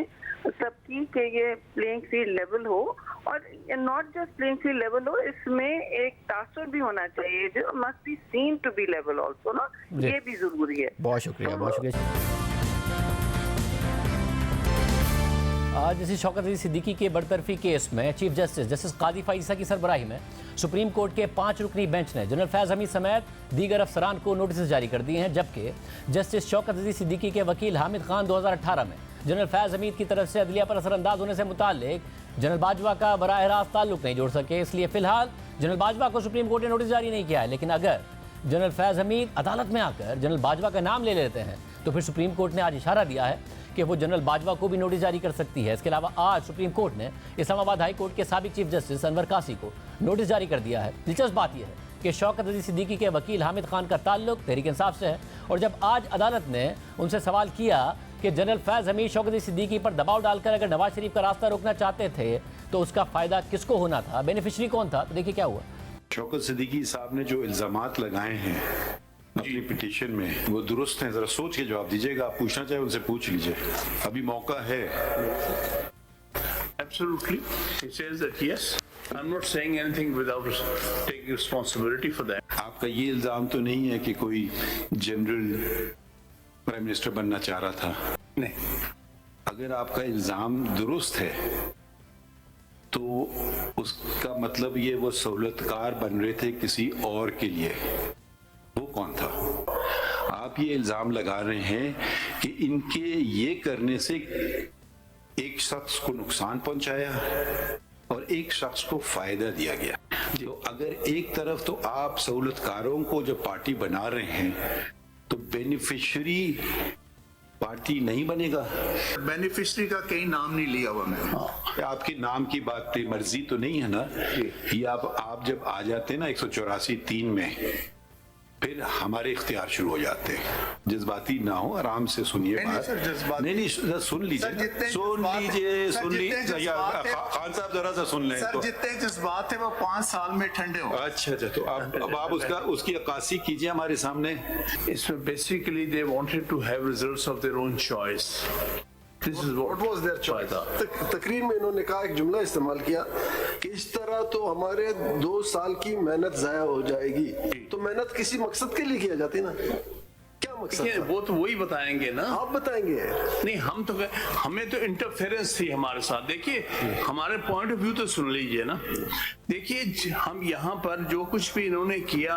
सबकी कि ये प्लेइंग फील्ड लेवल हो और not just playing field level हो, इसमें एक तासुर भी होना चाहिए जो must be seen to be level also ना, ये भी जरूरी है। बहुत शुक्रिया, बहुत शुक्रिया। आज जैसे शौकत अली सिद्दीकी के बरतरफी केस में चीफ जस्टिस कादी फाइजा की सरबराही में सुप्रीम कोर्ट के 5 रुकनी बेंच ने जनरल फैज़ हमीद समेत दीगर अफसरान को नोटिस जारी कर दिए हैं, जबकि जस्टिस शौकत अली सिद्दीकी के वकील हामिद खान 2018 में जनरल फैज़ हमीद की तरफ से अदलिया पर असरअंदाज होने से मुताल्लिक जनरल बाजवा का बराह रास्त ताल्लुक नहीं जोड़ सके, इसलिए फिलहाल जनरल बाजवा को सुप्रीम कोर्ट ने नोटिस जारी नहीं किया है। लेकिन अगर जनरल फैज़ हमीद अदालत में आकर जनरल बाजवा का नाम ले लेते हैं तो फिर सुप्रीम कोर्ट ने आज इशारा दिया है कि वो जनरल बाजवा को भी नोटिस जारी कर सकती है। इसके अलावा आज सुप्रीम कोर्ट ने इस्लामाबाद हाई कोर्ट के साबिक चीफ जस्टिस अनवर कासी को नोटिस जारी कर दिया है। दिलचस्प बात यह है कि शौकत अली सिद्दीकी के वकील हामिद खान का ताल्लुक तहरीक इंसाफ से है और जब आज अदालत ने उनसे सवाल किया कि जनरल फैज़ हमीद शौकत अली सिद्दीकी पर दबाव डालकर अगर नवाज शरीफ का रास्ता रोकना चाहते थे तो उसका फ़ायदा किसको होना था, बेनिफिशरी कौन था, तो देखिए क्या हुआ। शौकत सिद्दीकी साहब ने जो इल्ज़ामात लगाए हैं अपनी पिटीशन में वो दुरुस्त हैं, जरा सोच के जवाब दीजिएगा। आप पूछना चाहे उनसे पूछ लीजिए, अभी मौका है। Absolutely, he says that yes, I'm not saying anything without taking responsibility for that. आपका ये इल्जाम तो नहीं है कि कोई जनरल प्राइम मिनिस्टर बनना चाह रहा था? नहीं, अगर आपका इल्जाम दुरुस्त है तो उसका मतलब ये वो सहूलतकार बन रहे थे किसी और के लिए। वो कौन था? आप ये इल्जाम लगा रहे हैं कि इनके ये करने से एक शख्स को नुकसान पहुंचाया और एक शख्स को फायदा दिया गया। तो अगर एक तरफ तो आप सहूलतकारों को जो पार्टी बना रहे हैं तो बेनिफिशियरी पार्टी नहीं बनेगा। बेनिफिशियरी का कहीं नाम नहीं लिया हुआ मैंने। आपके नाम की बात मर्जी तो नहीं है ना, ये आप जब आ जाते हैं ना 184(3) में फिर हमारे इख्तियार शुरू हो जाते हैं। जज्बाती ना हो, आराम से सुनिए बात। नहीं सुन लीजिए, सुन लीजिए खान साहब, जरा सा सुन लें। सर जितने जज्बात थे वो 5 साल में ठंडे हो। अच्छा, तो अब आप उसकी अक्कासी कीजिए हमारे सामने। इसमें basically they wanted to have results of their own choice. This is what was their choice. तकरीर में इन्होंने कहा, एक जुमला इस्तेमाल किया कि इस तरह तो हमारे 2 साल की मेहनत जाया हो जाएगी। तो मेहनत किसी मकसद के लिए किया जाती ना, क्या मकसद था? वो तो वही बताएंगे ना, आप बताएंगे। नहीं, हमें तो इंटरफेरेंस थी हमारे साथ। देखिए हमारे पॉइंट ऑफ व्यू तो सुन लीजिए ना। देखिए हम यहाँ पर जो कुछ भी इन्होंने किया,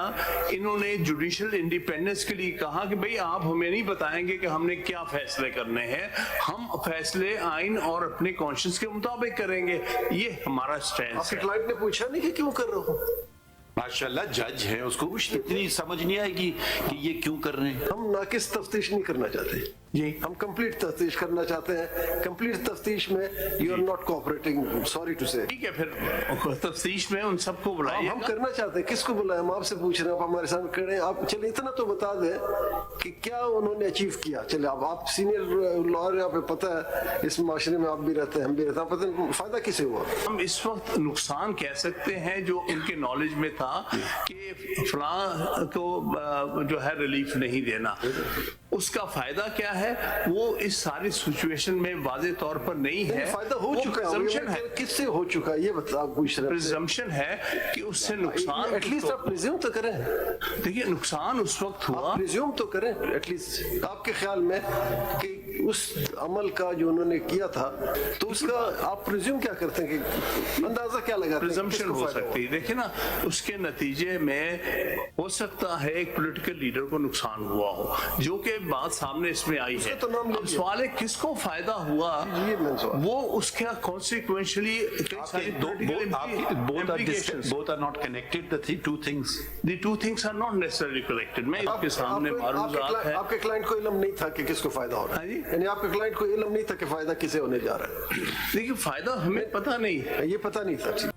इन्होंने जुडिशियल इंडिपेंडेंस के लिए कहा कि भाई आप हमें नहीं बताएंगे कि हमने क्या फैसले करने हैं, हम फैसले आइन और अपने कॉन्शियस के मुताबिक करेंगे। ये हमारा स्टैंड। आपके क्लाइंट ने पूछा नहीं कि क्यों कर रहे हो? माशाल्लाह जज है, उसको कुछ इतनी समझ नहीं आएगी कि ये क्यों कर रहे हैं। हम नाकिस तफ्तीश नहीं करना चाहते जी, हम कंप्लीट तफ्तीश करना चाहते हैं। कंप्लीट तफ्तीश में you are not cooperating, sorry to say. ठीक है, फिर तफ्तीश में उन सबको बुलाइए। हम करना चाहते हैं, किसको बुलाएं? हम आपसे पूछ रहे हैं, आप हमारे सामने खड़े हैं। आप चलिए इतना तो बता दें कि क्या उन्होंने अचीव किया। चलिए आप सीनियर लॉयर, यहाँ पे पता है इस माशरे में आप भी रहते हैं, हम भी रहते हैं, पता नहीं फायदा किसे हुआ। हम इस वक्त नुकसान कह सकते हैं जो उनके नॉलेज में था कि फलां को जो है रिलीफ नहीं देना। उसका फायदा क्या है वो इस सारी सिचुएशन में वाज़ेह तौर पर नहीं है। फायदा हो चुका है, किससे हो चुका है ये बता, आप पूछ रहे हैं। प्रिजम्पशन है कि उससे नुकसान, एटलीस्ट आप प्रिज्यूम तो करें। देखिए नुकसान उस वक्त हुआ, प्रिज्यूम तो करें एटलीस्ट। आपके ख्याल में कि उस अमल का जो उन्होंने किया था तो उसका आप प्रिज्यूम क्या करते हैं, कि अंदाजा क्या लगाते हैं? प्रिजम्पशन हो सकती है। देखिए ना, उसके नतीजे में हो सकता है एक पॉलिटिकल लीडर को नुकसान हुआ हो, जो कि बात सामने इसमें आई है। तो नाम अब सवाल है किसको फायदा हुआ, वो उसका कॉन्सिक्वेंशली both are not connected, the two things are not necessarily connected। मैं इसके सामने मारूंगा है। आपके क्लाइंट को इल्म नहीं था कि किसको फायदा हो रहा है, यानी आपके क्लाइंट को इल्म नहीं था कि फायदा किसे होने जा रहा है। देखिए फायदा हमें पता नहीं है, ये पता नहीं था।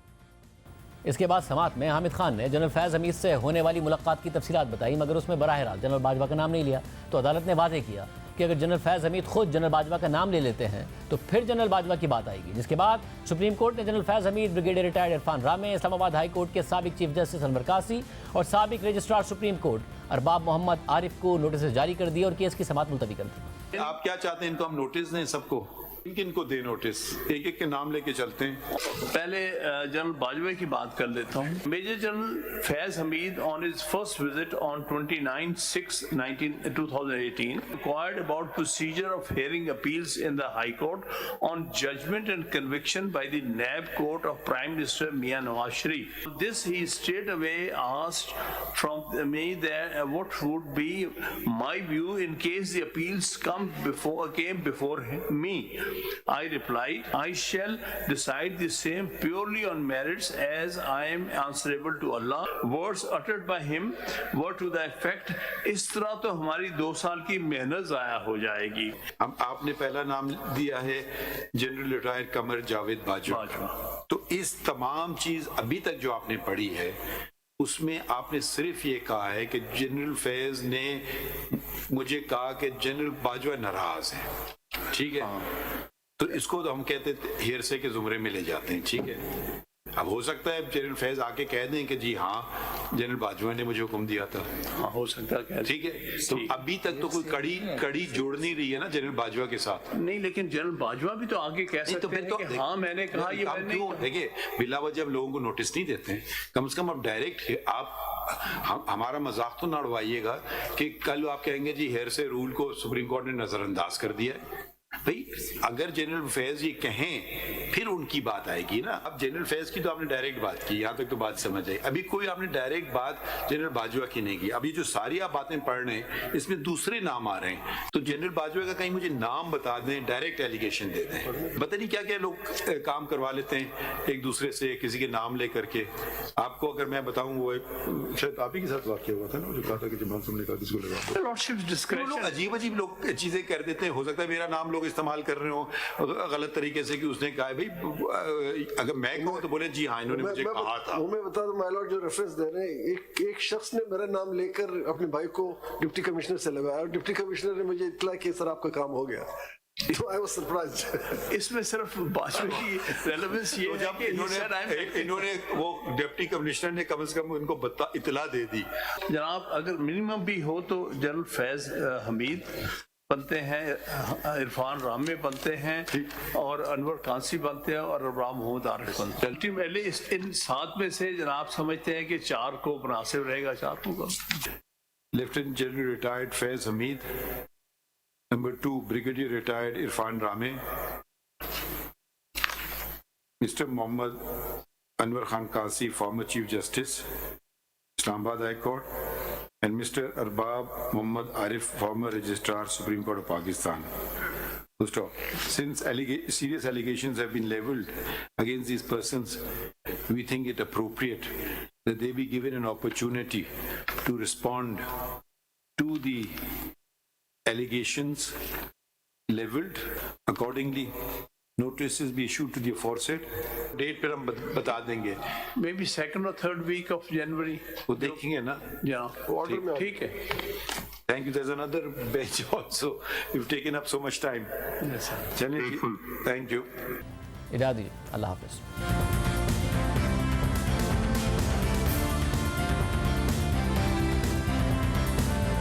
इसके बाद समात में हामिद खान ने जनरल फैज़ हमीद से होने वाली मुलाकात की तफसीलात बताई, मगर उसमें बराह रास्त जनरल बाजवा का नाम नहीं लिया। तो अदालत ने वाज़ेह किया कि अगर जनरल फैज़ हमीद खुद जनरल बाजवा का नाम ले लेते हैं तो फिर जनरल बाजवा की बात आएगी। जिसके बाद सुप्रीम कोर्ट ने जनरल फैज़ हमीद, ब्रिगेडियर रिटायर्ड इरफान रामे, इस्लामाबाद हाई कोर्ट के साबिक चीफ जस्टिस अनवर कासी और साबिक registrar Supreme Court Arbab Mohammad Arif को नोटिस जारी कर दिए और केस की समात मुलतवी कर दी। आप क्या चाहते हैं, इनको हम नोटिस दें सबको? किनको दे नोटिस? एक एक के नाम लेके चलते हैं। पहले जनरल बाजवा की बात कर लेता हूँ। Major General Faiz Hamid on his first visit on 29/6/2018 inquired about procedure of hearing appeals in the High Court on judgment and conviction by the NAB Court of Prime Minister Mian Nawaz Sharif. This he straight away asked from me that what would be my view in case the appeals came before me. I replied, I shall decide the same purely on merits as I am answerable to Allah. Words uttered by him were to the effect, इस तरह तो हमारी 2 साल की मेहनत जाया हो जाएगी। आपने पहला नाम दिया है जनरल रिटायर्ड कमर जावेद बाजवा। तो इस तमाम चीज अभी तक जो आपने पढ़ी है उसमें आपने सिर्फ ये कहा है कि जनरल फैज ने मुझे कहा कि जनरल बाजवा नाराज है, ठीक है? तो इसको तो हम कहते हेरसे के जुमरे में ले जाते हैं, ठीक है? अब हो सकता है जनरल फैज आके कह दें कि जी हाँ जनरल बाजवा ने मुझे हुक्म दिया था। हाँ, हो सकता है, ठीक है। तो अभी तक तो कोई कड़ी जोड़ नहीं रही है ना जनरल बाजवा के साथ। नहीं, लेकिन जनरल बाजवा भी तो आगे कह सकते हैं तो कि हाँ मैंने कहा ये मैंने नहीं। देखिए बिला वजह हम लोगों को नोटिस नहीं देते हैं, कम से कम आप डायरेक्ट आप हमारा मजाक तो ना उड़वाइएगा कि कल आप कहेंगे जी हेर से रूल को सुप्रीम कोर्ट ने नजरअंदाज कर दिया है। भाई अगर जनरल फैज ये कहें फिर उनकी बात आएगी ना। अब जनरल फैज की तो आपने डायरेक्ट बात की, यहाँ तक तो बात समझ आई। अभी कोई आपने डायरेक्ट बात जनरल बाजवा की नहीं की। अभी जो सारी आप बातें पढ़ रहे हैं इसमें दूसरे नाम आ रहे हैं, तो जनरल बाजवा का कहीं मुझे नाम बता दें, डायरेक्ट एलिगेशन दे दें। पता नहीं क्या क्या लोग काम करवा लेते हैं एक दूसरे से किसी के नाम ले करके। आपको अगर मैं बताऊं वो शायद आप ही के साथ वाक्य हुआ था ना, जो कहा था कि जब हमने कहा किसको लगा, लोग अजीब अजीब लोग चीजें कर देते हैं। हो सकता है मेरा नाम लोग इस्तेमाल कर रहे हो गलत तरीके से कि उसने कहा भाई अगर मैं कहूँ तो बोले जी हाँ इन्होंने मुझे कहा था। मैं बता दूं माय लॉर्ड जो रेफरेंस दे रहे हैं, एक शख्स ने मेरा नाम लेकर अपने भाई को डिप्टी कमिश्नर से लगाया और डिप्टी कमिश्नर ने मुझे इत्तला किया सर आपका काम हो गया। तो I was surprised। इसमें सिर्फ बाजवा की रेलेवेंस ये है कि इन्होंने वो डिप्टी कमिश्नर ने कम से कम उनको इत्तला दे दी। जनाब अगर मिनिमम भी हो तो जनरल फैज हमीद बनते हैं, इरफान रामे बनते हैं और अनवर कासी बनते हैं और अरबाब मोहम्मद आरिफ बनते हैं। अल्टीमेटली इन 7 में से जनाब समझते हैं कि 4 को मुनासिब रहेगा, 4 को। Lieutenant general retired Faiz Hamid, number 2 brigadier retired Irfan रामे, मिस्टर मोहम्मद अनवर खान कासी former chief justice Islamabad high court, and Mr. Arbab Muhammad Arif, former Registrar, Supreme Court of Pakistan. Since serious allegations have been leveled against these persons, we think it appropriate that they be given an opportunity to respond to the allegations leveled. Accordingly, notices be issued to the aforesaid. Date पर हम बता देंगे, may be 2nd or 3rd week of January। वो देखेंगे ना, order में, ठीक है। Thank you. There's another bench also. You've taken up so much time. Yes, sir. चलिए, thank you. इजाज़त दीजिए, अल्लाह हाफ़िज़।